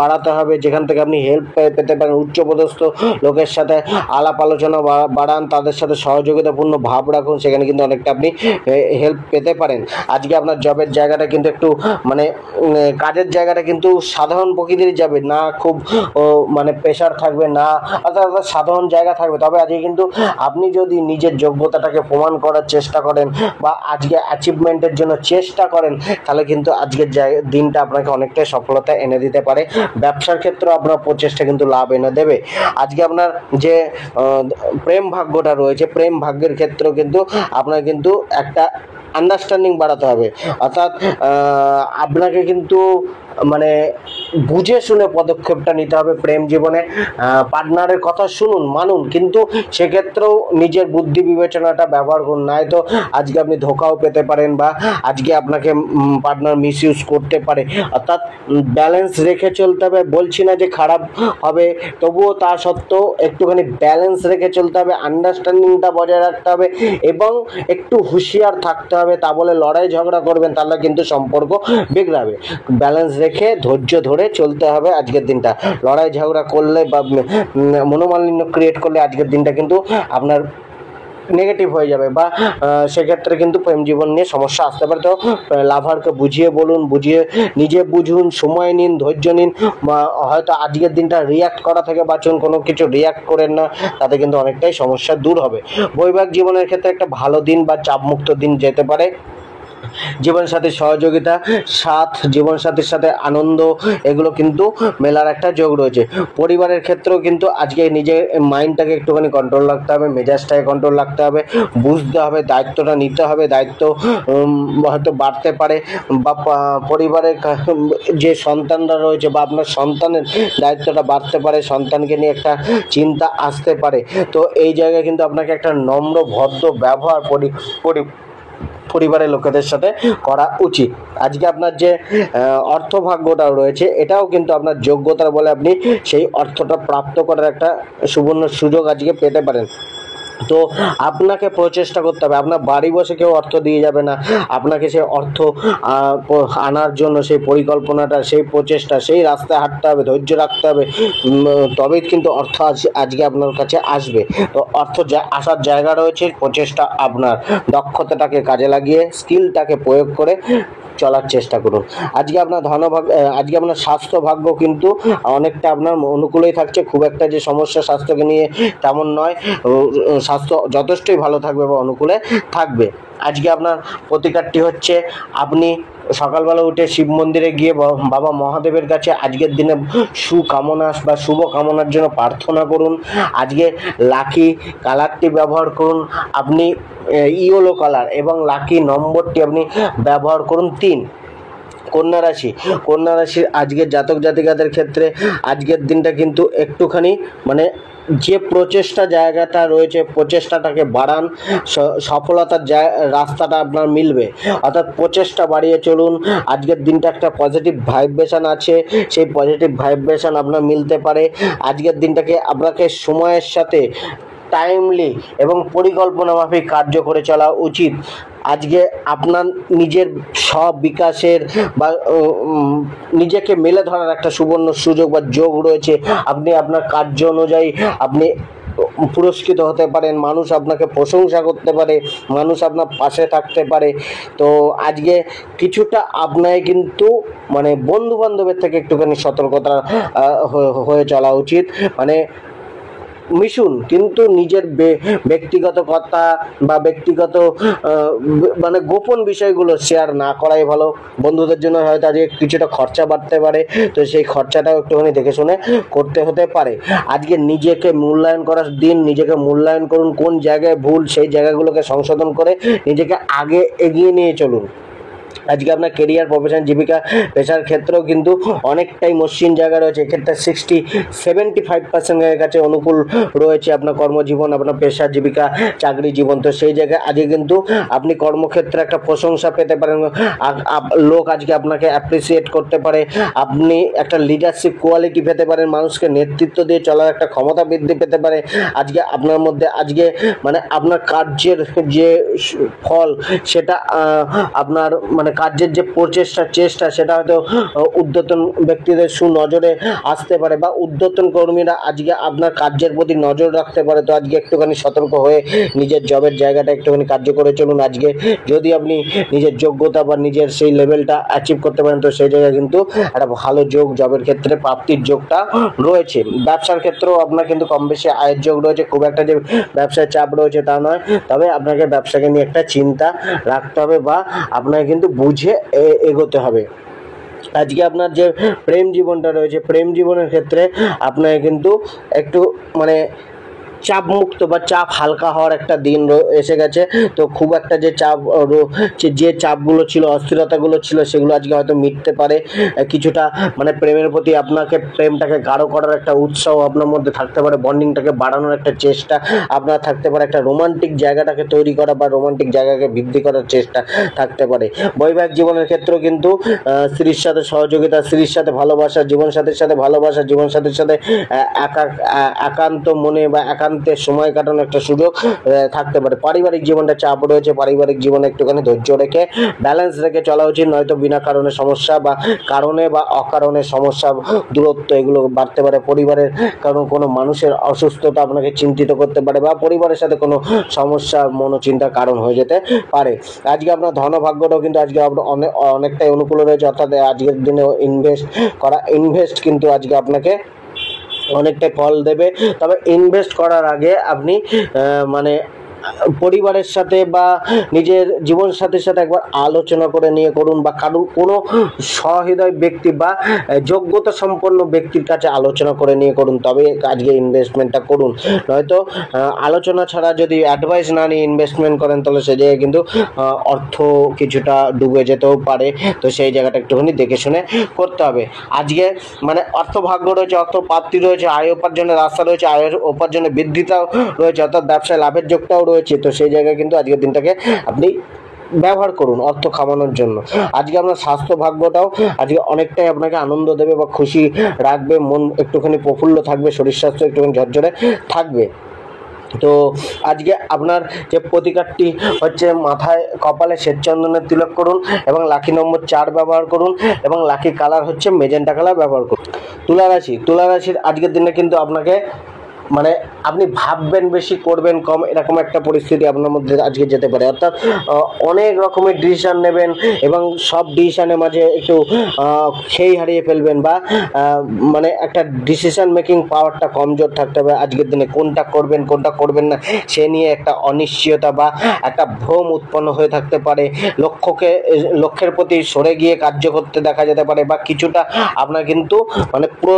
বাড়াতে হবে, যেখান থেকে আপনি হেল্প পেতে পারেন। উচ্চপদস্থ লোকের সাথে আলাপ আলোচনা বাড়ান, তাদের সাথে সহযোগিতাপূর্ণ ভাব রাখুন, সেখানে কিন্তু অনেকটা আপনি হেল্প পেতে পারেন। আজকে আপনার জবের জায়গাটা কিন্তু একটু মানে কাজের জায়গাটা কিন্তু সাধারণ প্রকৃতির যাবে না, খুব মানে প্রেশার থাকবে না, অর্থাৎ সাধারণ জায়গা থাকবে। তবে আজকে কিন্তু আপনি যদি নিজের যোগ্যতাটাকে প্রমাণ করার চেষ্টা করেন বা আজকে অ্যাচিভমেন্টের জন্য চেষ্টা করেন, তাহলে কিন্তু আজকের দিনটা আপনাকে অনেকটাই সফলতা এনে দিতে পারে। ব্যবসার ক্ষেত্রে আপনার প্রচেষ্টা কিন্তু লাভ এনে দেবে। আজকে আপনার যে প্রেম ভাগ্যটা রয়েছে, প্রেম ভাগ্যের ক্ষেত্রেও কিন্তু আপনার কিন্তু একটা আন্ডারস্ট্যান্ডিং বাড়াতে হবে, অর্থাৎ আপনাকে কিন্তু মানে বুঝে শুনে পদক্ষেপটা নিতে হবে প্রেম জীবনে। পার্টনারের কথা শুনুন, মানুন, কিন্তু সেক্ষেত্রেও নিজের বুদ্ধি বিবেচনাটা ব্যবহার করুন, নয়তো আজকে আপনি ধোকাও পেতে পারেন বা আজকে আপনাকে পার্টনার মিসইউজ করতে পারে। অর্থাৎ ব্যালেন্স রেখে চলতে হবে। বলছি না যে খারাপ হবে, তবুও তা সত্ত্বেও একটুখানি ব্যালেন্স রেখে চলতে হবে, আন্ডারস্ট্যান্ডিংটা বজায় রাখতে হবে এবং একটু হুঁশিয়ার থাকতে হবে। তা বলে লড়াই ঝগড়া করবেন, তাহলে কিন্তু সম্পর্ক বিগড়াবে। ব্যালেন্স রেখে ধৈর্য ধরে চলতে হবে আজকের দিনটা। লড়াই ঝগড়া করলে বা মনোমালিন্য ক্রিয়েট করলে আজকের দিনটা কিন্তু আপনার নেগেটিভ হয়ে যাবে বা সেক্ষেত্রে কিন্তু প্রেম জীবন নিয়ে সমস্যা আসতে পারে। তো লাভারকে বুঝিয়ে বলুন, বুঝিয়ে নিজে বুঝুন, সময় নিন, ধৈর্য নিন। হয়তো আজকের দিনটা রিয়াক্ট করা থেকে বাঁচুন, কোনো কিছু রিয়াক্ট করেন না, তাতে কিন্তু অনেকটাই সমস্যা দূর হবে। বৈবাহিক জীবনের ক্ষেত্রে একটা ভালো দিন বা চাপমুক্ত দিন যেতে পারে। জীবনসাথীর সহযোগিতা, সাথ, জীবনসাথীর সাথে আনন্দ, এগুলো কিন্তু মেলার একটা যোগ রয়েছে। পরিবারের ক্ষেত্রেও কিন্তু আজকে নিজের মাইন্ডটাকে একটুখানি কন্ট্রোল রাখতে হবে, মেজাজটাকে কন্ট্রোল রাখতে হবে, বুঝতে হবে, দায়িত্বটা নিতে হবে। দায়িত্ব হয়তো বাড়তে পারে বা পরিবারের যে সন্তানরা রয়েছে বা আপনার সন্তানের দায়িত্বটা বাড়তে পারে, সন্তানকে নিয়ে একটা চিন্তা আসতে পারে। তো এই জায়গায় কিন্তু আপনাকে একটা নম্র ভদ্র ব্যবহার পরিবারের লোকেদের সাথে করা উচিত। আজকে আপনার যে অর্থভাগ্যটা রয়েছে, এটাও কিন্তু আপনার যোগ্যতার বলে আপনি সেই অর্থটা প্রাপ্ত করার একটা সুবর্ণ সুযোগ আজকে পেতে পারেন। তো আপনাকে প্রচেষ্টা করতে হবে। আপনার বাড়ি বসে কেউ অর্থ দিয়ে যাবে না, আপনাকে সেই অর্থ আনার জন্য সেই পরিকল্পনাটা, সেই প্রচেষ্টা, সেই রাস্তায় হাঁটতে হবে, ধৈর্য রাখতে হবে, তবেই কিন্তু অর্থ আজকে আপনার কাছে আসবে। তো অর্থ আসার জায়গা রয়েছে, প্রচেষ্টা আপনার। দক্ষতাটাকে কাজে লাগিয়ে স্কিলটাকে প্রয়োগ করে চলার চেষ্টা করুন। আজকে আপনার আজকে আপনার স্বাস্থ্য ভাগ্য কিন্তু অনেকটা আপনার অনুকূলেই থাকছে, খুব একটা যে সমস্যা স্বাস্থ্যকে নিয়ে তেমন নয়। স্বাস্থ্য যথেষ্টই ভালো থাকবে বা অনুকূলে থাকবে। আজকে আপনার প্রতিকারটি হচ্ছে, আপনি সকালবেলা উঠে শিব মন্দিরে গিয়ে বাবা মহাদেবের কাছে আজকের দিনে সুকামনা বা শুভ কামনার জন্য প্রার্থনা করুন। আজকে লাকি কালারটি ব্যবহার করুন আপনি ইয়েলো কালার, এবং লাকি নম্বরটি আপনি ব্যবহার করুন 3। কন্যা রাশির আজকের জাতক জাতিকাদের ক্ষেত্রে আজকের দিনটা কিন্তু একটুখানি মানে যে প্রচেষ্টা জায়গাটা রয়েছে, প্রচেষ্টাটাকে বাড়ান, সফলতার রাস্তাটা আপনার মিলবে। অর্থাৎ প্রচেষ্টা বাড়িয়ে চলুন। আজকের দিনটা একটা পজিটিভ ভাইব্রেশন আছে, সেই পজিটিভ ভাইব্রেশন আপনার মিলতে পারে। আজকের দিনটাকে আপনাকে সময়ের সাথে টাইমলি এবং পরিকল্পনা মাফিক কার্য করে চলা উচিত। আজকে আপনার নিজের সব বিকাশের বা নিজেকে মেলে ধরার একটা সুবর্ণ সুযোগ বা যোগ রয়েছে। আপনি আপনার কার্য অনুযায়ী আপনি পুরস্কৃত হতে পারেন, মানুষ আপনাকে প্রশংসা করতে পারে, মানুষ আপনার পাশে থাকতে পারে। তো আজকে কিছুটা আপনাকে কিন্তু মানে বন্ধু বান্ধবের থেকে একটুখানি সতর্কতা হয়ে চলা উচিত। মানে মিশুন, কিন্তু নিজের ব্যক্তিগত কথা বা ব্যক্তিগত মানে গোপন বিষয়গুলো শেয়ার না করাই ভালো। বন্ধুদের জন্য হয়তো আজকে কিছুটা খরচা বাড়তে পারে, তো সেই খরচাটাও একটুখানি দেখে শুনে করতে হতে পারে। আজকে নিজেকে মূল্যায়ন করার দিন, নিজেকে মূল্যায়ন করুন, কোন জায়গায় ভুল সেই জায়গাগুলোকে সংশোধন করে নিজেকে আগে এগিয়ে নিয়ে চলুন। আজকে আপনার কেরিয়ার, প্রফেশন, জীবিকা, পেশার ক্ষেত্রেও কিন্তু অনেকটাই মসৃণ জায়গা রয়েছে। এক্ষেত্রে 75% কাছে অনুকূল রয়েছে আপনার কর্মজীবন, আপনার পেশা, জীবিকা, চাকরি জীবন। তো সেই জায়গায় আজকে কিন্তু আপনি কর্মক্ষেত্রে একটা প্রশংসা পেতে পারেন, লোক আজকে আপনাকে অ্যাপ্রিসিয়েট করতে পারে, আপনি একটা লিডারশিপ কোয়ালিটি পেতে পারেন, মানুষকে নেতৃত্ব দিয়ে চলার একটা ক্ষমতা বৃদ্ধি পেতে পারে আজকে আপনার মধ্যে। আজকে মানে আপনার কার্যের যে ফল, সেটা আপনার মানে কার্যের যে চেষ্টা সেটা হয়তো ঊর্ধ্বতন ব্যক্তিদের সুনজরে আসতে পারে, বা ঊর্ধ্বতন কর্মীরা আজকে আপনার কার্যের প্রতি নজর রাখতে পারে। তো আজকে একটুখানি সতর্ক হয়ে নিজের জবের জায়গাটা একটুখানি কার্য করে চলুন। আজকে যদি আপনি নিজের যোগ্যতা বা নিজের সেই লেভেলটা অ্যাচিভ করতে পারেন, তো সেই জায়গায় কিন্তু একটা ভালো যোগ, জবের ক্ষেত্রে প্রাপ্তির যোগটা রয়েছে। ব্যবসার ক্ষেত্রেও আপনার কিন্তু কম বেশি আয়ের যোগ রয়েছে, খুব একটা যে ব্যবসায় চাপ রয়েছে তা নয়, তবে আপনাকে ব্যবসাকে নিয়ে একটা চিন্তা রাখতে হবে বা আপনাকে কিন্তু বুঝে এগোতে হবে। আজকে আপনার যে প্রেম জীবনটা রয়েছে, প্রেম জীবনের ক্ষেত্রে আপনাকে কিন্তু একটু মানে চাপ মুক্ত বা চাপ হালকা হওয়ার একটা দিন এসে গেছে। তো খুব একটা যে চাপ যে চাপগুলো ছিল, অস্থিরতাগুলো ছিল, সেগুলো আজকে হয়তো মিটতে পারে। কিছুটা মানে প্রেমের প্রতি আপনাকে প্রেমটাকে গাঢ় করার একটা উৎসাহ আপনার মধ্যে থাকতে পারে, বন্ডিংটাকে বাড়ানোর একটা চেষ্টা আপনার থাকতে পারে, একটা রোমান্টিক জায়গাটাকে তৈরি করা বা রোমান্টিক জায়গাকে বৃদ্ধি করার চেষ্টা থাকতে পারে। বৈবাহিক জীবনের ক্ষেত্রেও কিন্তু স্ত্রীর সাথে সহযোগিতা, স্ত্রীর সাথে ভালোবাসা, জীবনসাথীর সাথে ভালোবাসা, জীবনসাথীর সাথে একান্ত মনে বা একান্তের সময় কাটানোর একটা সুযোগ থাকতে পারে। পারিবারিক জীবনটা চাপ রয়েছে, পারিবারিক জীবনে একটুখানি ধৈর্য রেখে ব্যালেন্স রেখে চলা উচিত, নয়তো বিনা কারণে সমস্যা বা কারণে বা অকারণে সমস্যা, দূরত্ব এগুলো বাড়তে পারে। পরিবারের কারণ কোনো মানুষের অসুস্থতা আপনাকে চিন্তিত করতে পারে, বা পরিবারের সাথে কোনো সমস্যা মনোচিন্তার কারণ হয়ে যেতে পারে। আজকে আপনার ধনভাগ্যটাও কিন্তু আজকে অনেকটাই অনুকূল রয়েছে, অর্থাৎ আজকের দিনে ইনভেস্ট কিন্তু আজকে আপনাকে অনেকটা ফল দেবে। তবে ইনভেস্ট করার আগে আপনি মানে পরিবারের সাথে বা নিজের জীবনসাথীর সাথে একবার আলোচনা করে নিয়ে করুন, বা কোনো সহৃদয় ব্যক্তি বা যোগ্যতা সম্পন্ন ব্যক্তির কাছে আলোচনা করে নিয়ে করুন, তবে আজকে ইনভেস্টমেন্টটা করুন। নয়তো আলোচনা ছাড়া যদি অ্যাডভাইস না নিয়ে ইনভেস্টমেন্ট করেন, তাহলে সে জায়গায় কিন্তু অর্থ কিছুটা ডুবে যেতেও পারে। তো সেই জায়গাটা একটুখানি দেখে শুনে করতে হবে। আজকে মানে অর্থভাগ্য রয়েছে, অর্থ প্রাপ্তি রয়েছে, আয় উপার্জনের রাস্তা রয়েছে, আয়ের উপার্জনের বৃদ্ধিটাও রয়েছে, অর্থাৎ ব্যবসায় লাভের যোগটাও রয়েছে। তো সেই জায়গায় কিন্তু আজকের দিনটাকে আপনি ব্যবহার করুন অর্থ কামানোর জন্য। আজকে আপনার স্বাস্থ্য ভাগ্যটাও আজকে অনেকটাই আপনাকে আনন্দ দেবে বা খুশি রাখবে, মন একটুখানি প্রফুল্ল থাকবে, শরীর স্বাস্থ্য একটুখানি ঝরঝরে থাকবে। তো আজকে আপনার যে প্রতিকারটি হচ্ছে, মাথায় কপালে শ্বেতচন্দনের তিলক করুন এবং লাকি নম্বর 4 ব্যবহার করুন এবং লাকি কালার হচ্ছে মেজেন্টা কালার ব্যবহার করুন। তুলা রাশির আজকের দিনে কিন্তু আপনাকে মানে আপনি ভাববেন বেশি, করবেন কম, এরকম একটা পরিস্থিতি আপনার মধ্যে আজকে যেতে পারে। অর্থাৎ অনেক রকমের ডিসিশান নেবেন এবং সব ডিসিশানের মাঝে একটু খেই হারিয়ে ফেলবেন, বা মানে একটা ডিসিশান মেকিং পাওয়ারটা কমজোর থাকতে হবে। আজকের দিনে কোনটা করবেন কোনটা করবেন না সে নিয়ে একটা অনিশ্চয়তা বা একটা ভ্রম উৎপন্ন হয়ে থাকতে পারে। লক্ষ্যের প্রতি সরে গিয়ে কার্য করতে দেখা যেতে পারে, বা কিছুটা আপনার কিন্তু মানে পুরো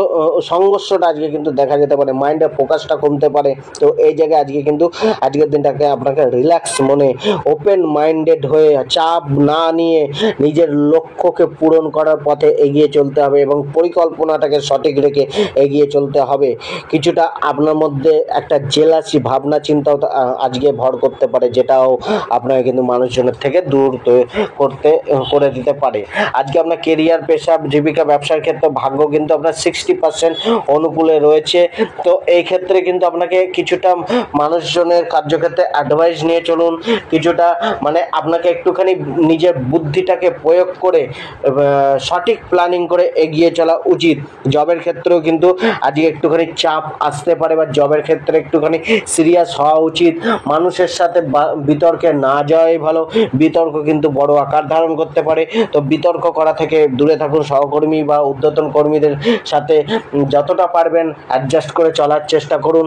সংঘর্ষটা আজকে কিন্তু দেখা যেতে পারে, মাইন্ডের ফোকাসটা কমতে পারে। তো এই জায়গায় আজকে কিন্তু আজকের দিনটাকে আপনাকে রিল্যাক্স মনে, ওপেন মাইন্ডেড হয়ে, চাপ না নিয়ে নিজের লক্ষ্যকে পূরণ করার পথে এগিয়ে চলতে হবে এবং পরিকল্পনাটাকে সঠিক রেখে এগিয়ে চলতে হবে। কিছুটা আপনার মধ্যে একটা জেলাসি ভাবনা চিন্তাও আজকে ভর করতে পারে, যেটাও আপনাকে কিন্তু মানুষজনের থেকে দূর করে দিতে পারে। আজকে আপনার কেরিয়ার, পেশা, জীবিকা, ব্যবসার ক্ষেত্রে ভাগ্য কিন্তু আপনার 60% অনুকূলে রয়েছে। তো এই ক্ষেত্রে কিন্তু আপনাকে কিছুটা মানুষজনের কার্যক্ষেত্রে অ্যাডভাইস নিয়ে চলুন, কিছুটা মানে আপনাকে একটুখানি নিজের বুদ্ধিটাকে প্রয়োগ করে সঠিক প্ল্যানিং করে এগিয়ে চলা উচিত। জবের ক্ষেত্রেও কিন্তু আজকে একটুখানি চাপ আসতে পারে, বা জবের ক্ষেত্রে একটুখানি সিরিয়াস হওয়া উচিত। মানুষের সাথে বিতর্কে না যাওয়াই ভালো, বিতর্ক কিন্তু বড় আকার ধারণ করতে পারে। তো বিতর্ক করা থেকে দূরে থাকুন। সহকর্মী বা ঊর্ধ্বতন কর্মীদের সাথে যতটা পারবেন অ্যাডজাস্ট করে চলার চেষ্টা করুন,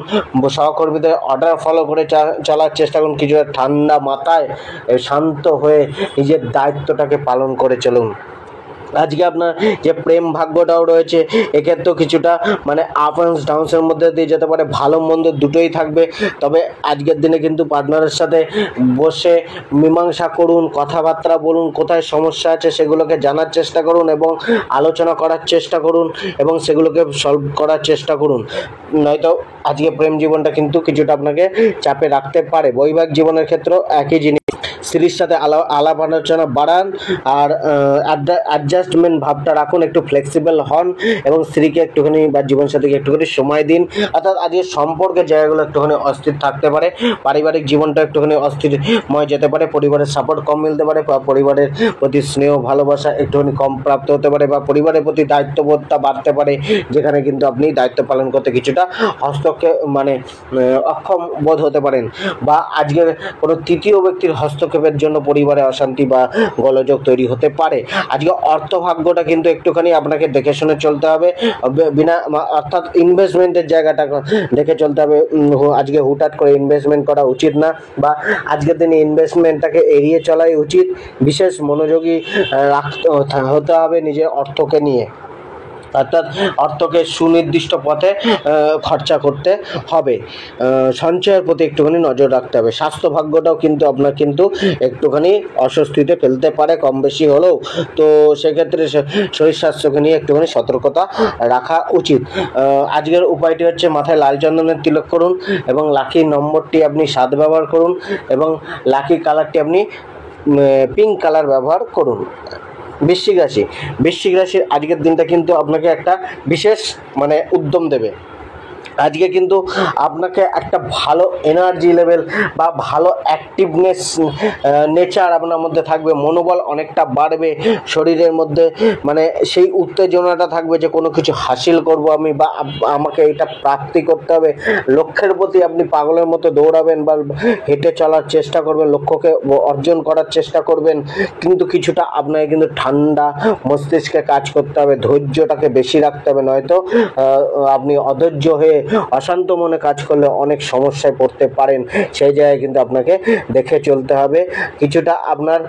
সহকর্মীদের অর্ডার ফলো করে চলার চেষ্টা করুন। কিছুটা ঠান্ডা মাথায় শান্ত হয়ে নিজের দায়িত্বটাকে পালন করে চলুন। আজকে আপনার যে প্রেম ভাগ্যটাও রয়েছে, এক্ষেত্রেও কিছুটা মানে আপ অ্যান্ড ডাউনসের মধ্যে দিয়ে যেতে পারে, ভালো মন্দ দুটোই থাকবে। তবে আজকের দিনে কিন্তু পার্টনারের সাথে বসে মীমাংসা করুন, কথাবার্তা বলুন, কোথায় সমস্যা আছে সেগুলোকে জানার চেষ্টা করুন এবং আলোচনা করার চেষ্টা করুন এবং সেগুলোকে সলভ করার চেষ্টা করুন। নয়তো আজকে প্রেম জীবনটা কিন্তু কিছুটা আপনাকে চাপে রাখতে পারে। বৈবাহিক জীবনের ক্ষেত্রেও একই জিনিস। স্ত্রীর সাথে আলাপ আলোচনা বাড়ান, আর অ্যাডজাস্টমেন্ট ভাবটা রাখুন, একটু ফ্লেক্সিবল হন এবং স্ত্রীকে একটুখানি বা জীবনসাথীকে একটুখানি সময় দিন। অর্থাৎ আজকে সম্পর্কের জায়গাগুলো একটুখানি অস্থির থাকতে পারে, পারিবারিক জীবনটা একটুখানি অস্থিরময় যেতে পারে, পরিবারের সাপোর্ট কম মিলতে পারে, বা পরিবারের প্রতি স্নেহ ভালোবাসা একটুখানি কম প্রাপ্ত হতে পারে, বা পরিবারের প্রতি দায়িত্ববোধটা বাড়তে পারে, যেখানে কিন্তু আপনি দায়িত্ব পালন করতে কিছুটা হস্তক্ষেপ মানে অক্ষম বোধ হতে পারেন, বা আজকের কোনো তৃতীয় ব্যক্তির হস্তক্ষেপের জন্য পরিবারে অশান্তি বা গোলযোগ তৈরি হতে পারে। আজকে অর্থভাগ্যটা কিন্তু একটুখানি আপনাকে দেখে শুনে চলতে হবে, বিনা অর্থাৎ ইনভেস্টমেন্টের জায়গাটা দেখে চলতে হবে। আজকে হুটহাট করে ইনভেস্টমেন্ট করা উচিত না, বা আজকের দিনে ইনভেস্টমেন্টটাকে এড়িয়ে চলাই উচিত। বিশেষ মনোযোগী হতে হবে নিজের অর্থকে নিয়ে, অর্থাৎ অর্থকে সুনির্দিষ্ট পথে খরচা করতে হবে। সঞ্চয়ের প্রতি একটুখানি নজর রাখতে হবে। স্বাস্থ্য ভাগ্যটাও কিন্তু আপনার কিন্তু একটুখানি অস্বস্তিতে ফেলতে পারে কম বেশি হলেও, তো সেক্ষেত্রে শরীর স্বাস্থ্যকে নিয়ে একটুখানি সতর্কতা রাখা উচিত। আজকের উপায়টি হচ্ছে মাথায় লাল চন্দনের তিলক করুন, এবং লাকি নম্বরটি আপনি 7 ব্যবহার করুন, এবং লাকি কালারটি আপনি পিঙ্ক কালার ব্যবহার করুন। বৃশ্চিক রাশির আজকের দিনটা কিন্তু আপনাকে একটা বিশেষ উদ্যম দেবে। আজকে কিন্তু আপনাকে একটা ভালো এনার্জি লেভেল বা ভালো অ্যাক্টিভনেস নেচার আপনার মধ্যে থাকবে, মনোবল অনেকটা বাড়বে শরীরের মধ্যে, সেই উত্তেজনাটা থাকবে যে কোনো কিছু হাসিল করব আমি, বা আমাকে এটা প্রাপ্তি করতে হবে। লক্ষ্যের প্রতি আপনি পাগলের মতো দৌড়াবেন বা হেঁটে চলার চেষ্টা করবেন, লক্ষ্যকে অর্জন করার চেষ্টা করবেন, কিন্তু কিছুটা আপনাকে কিন্তু ঠান্ডা মস্তিষ্কে কাজ করতে হবে, ধৈর্যটাকে বেশি রাখতে হবে, নয়তো আপনি অধৈর্য হয়ে অশান্ত মনে কাজ করলে অনেক সমস্যায় পড়তে পারেন। সেই জায়গায় কিন্তু আপনাকে দেখে চলতে হবে। কিছুটা আপনার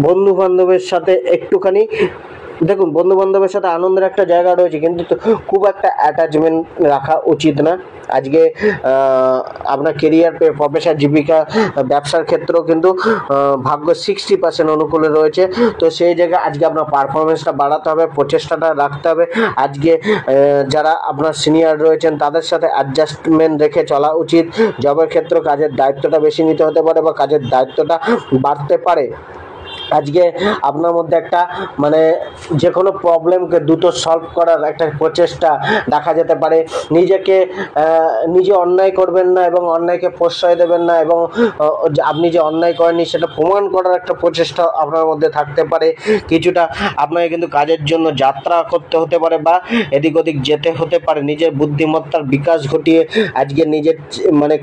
বন্ধু বান্ধবের সাথে একটুখানি দেখুন, বন্ধু বান্ধবের সাথে আনন্দের একটা জায়গা রয়েছে, কিন্তু খুব একটা অ্যাটাচমেন্ট রাখা উচিত না। আজকে আপনার কেরিয়ার, প্রফেশন, জীবিকা, ব্যবসার ক্ষেত্রেও কিন্তু ভাগ্য 60% অনুকূলে রয়েছে। তো সেই জায়গায় আজকে আপনার পারফরমেন্সটা বাড়াতে হবে, প্রচেষ্টাটা রাখতে হবে। আজকে যারা আপনার সিনিয়র রয়েছেন তাদের সাথে অ্যাডজাস্টমেন্ট রেখে চলা উচিত। জবের ক্ষেত্রে কাজের দায়িত্বটা বেশি নিতে হতে পারে, বা কাজের দায়িত্বটা বাড়তে পারে। আজকে আপনার মধ্যে একটা যে কোনো প্রবলেমকে দ্রুত সলভ করার একটা প্রচেষ্টা দেখা যেতে পারে। নিজে অন্যায় করবেন না এবং অন্যায়কে প্রশ্রয় দেবেন না, এবং আপনি যে অন্যায় করেননি সেটা প্রমাণ করার একটা প্রচেষ্টা আপনার মধ্যে থাকতে পারে। কিছুটা আপনাকে কিন্তু কাজের জন্য যাত্রা করতে হতে পারে, বা এদিক ওদিক যেতে হতে পারে। নিজের বুদ্ধিমত্তার বিকাশ ঘটিয়ে আজকে নিজের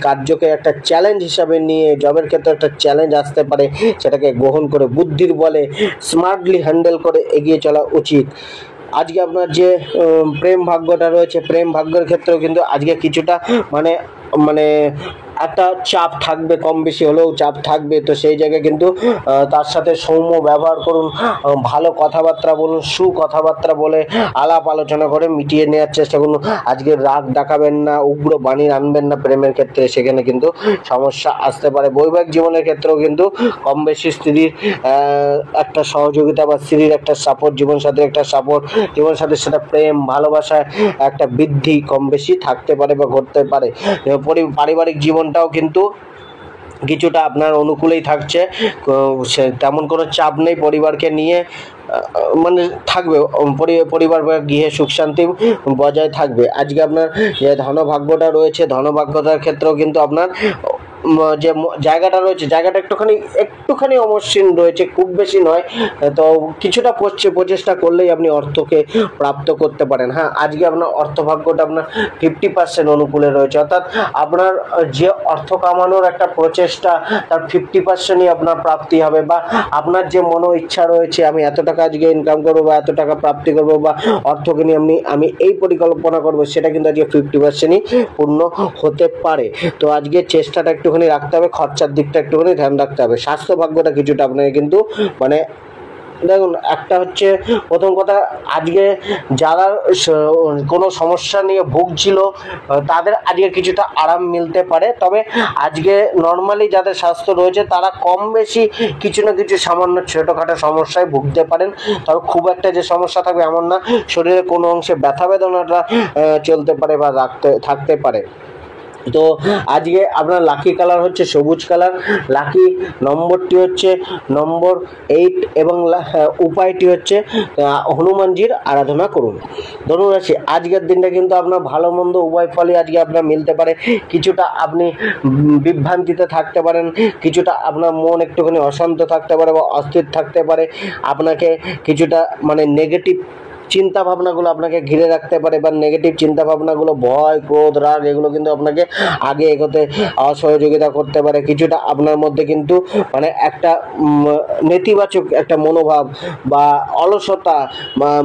কার্যকে একটা চ্যালেঞ্জ হিসাবে নিয়ে, জবের ক্ষেত্রে একটা চ্যালেঞ্জ আসতে পারে, সেটাকে গ্রহণ করে বুদ্ধির বলে স্মার্টলি হ্যান্ডেল করে এগিয়ে চলা উচিত। আজকে আপনার যে প্রেম ভাগ্যটা রয়েছে, প্রেম ভাগ্যের ক্ষেত্রেও কিন্তু আজকে কিছুটা একটা চাপ থাকবে, কম বেশি হলেও চাপ থাকবে। তো সেই জায়গায় কিন্তু তার সাথে সৌম্য ব্যবহার করুন, ভালো কথাবার্তা বলুন, কথাবার্তা বলে আলাপ আলোচনা করে মিটিয়ে নেওয়ার চেষ্টা করুন। আজকে রাগ দেখাবেন না, উগ্র বাণী আনবেন না প্রেমের ক্ষেত্রে, সেখানে কিন্তু সমস্যা আসতে পারে। বৈবাহিক জীবনের ক্ষেত্রেও কিন্তু কম বেশি স্ত্রীর একটা সহযোগিতা বা স্ত্রীর একটা সাপোর্ট, জীবনসাথীর একটা সাপোর্ট, জীবনসাথীর সাথে প্রেম ভালোবাসায় একটা বৃদ্ধি কম বেশি থাকতে পারে বা ঘটতে পারে। পারিবারিক জীবনটাও কিন্তু কিছুটা আপনার অনুকূলেই থাকছে, তেমন কোনো চাপ নেই। পরিবারকে নিয়ে থাকবে, পরিবার বা গৃহে সুখ শান্তি বজায় থাকবে। আজকে আপনার যে ধনভাগ্যটা রয়েছে, ধনভাগ্যতার ক্ষেত্রেও কিন্তু আপনার যে জায়গাটা রয়েছে, জায়গাটা একটুখানি অমসৃণ রয়েছে, খুব বেশি নয়। তো কিছুটা প্রচেষ্টা করলেই আপনি অর্থকে প্রাপ্ত করতে পারেন। হ্যাঁ, আজকে আপনার অর্থভাগ্যটা আপনার 50% অনুকূলে রয়েছে, অর্থাৎ আপনার যে অর্থ কামানোর একটা প্রচেষ্টা, তার 50%ই আপনার প্রাপ্তি হবে, বা আপনার যে মনো ইচ্ছা রয়েছে আমি এত টাকা আজকে ইনকাম করবো, বা এত টাকা প্রাপ্তি করবো, বা অর্থকে নিয়ে আমি এই পরিকল্পনা করবো, সেটা কিন্তু আজকে 50%ই পূর্ণ হতে পারে। তো আজকে চেষ্টাটা একটুখানি রাখতে হবে, খরচার দিকটা একটুখানি ধ্যান রাখতে হবে। স্বাস্থ্য ভাগ্যটা কিছুটা আপনাকে কিন্তু দেখুন, একটা হচ্ছে প্রথম কথা, আজকে যারা কোনো সমস্যা নিয়ে ভুগছিল তাদের আজকে কিছুটা আরাম মিলতে পারে। তবে আজকে নর্মালি যাদের স্বাস্থ্য রয়েছে তারা কম বেশি কিছু না কিছু সামান্য ছোটোখাটো সমস্যায় ভুগতে পারেন। তবে খুব একটা যে সমস্যা থাকবে এমন না, শরীরে কোনো অংশে ব্যথা বেদনাটা চলতে পারে বা থাকতে পারে। তো আজকে আপনার লাকি কালার হচ্ছে সবুজ কালার, লাকি নম্বরটি হচ্ছে নম্বর 8 এবং উপায়টি হচ্ছে হনুমানজির আরাধনা করুন। ধনুরাশি, আজকের দিনটা কিন্তু আপনার ভালো মন্দ উভয় ফলই আজকে আপনার মিলতে পারে। কিছুটা আপনি বিভ্রান্তিতে থাকতে পারেন, কিছুটা আপনার মন একটুখানি অশান্ত থাকতে পারে বা অস্থির থাকতে পারে, আপনাকে কিছুটা মানে নেগেটিভ চিন্তা ভাবনাগুলো আপনাকে ঘিরে রাখতে পারে, বা নেগেটিভ চিন্তা ভাবনাগুলো ভয় ক্রোধ রাগ এগুলো কিন্তু আপনাকে আগে এগোতে অসহযোগিতা করতে পারে। কিছুটা আপনার মধ্যে কিন্তু মানে একটা নেতিবাচক একটা মনোভাব বা অলসতা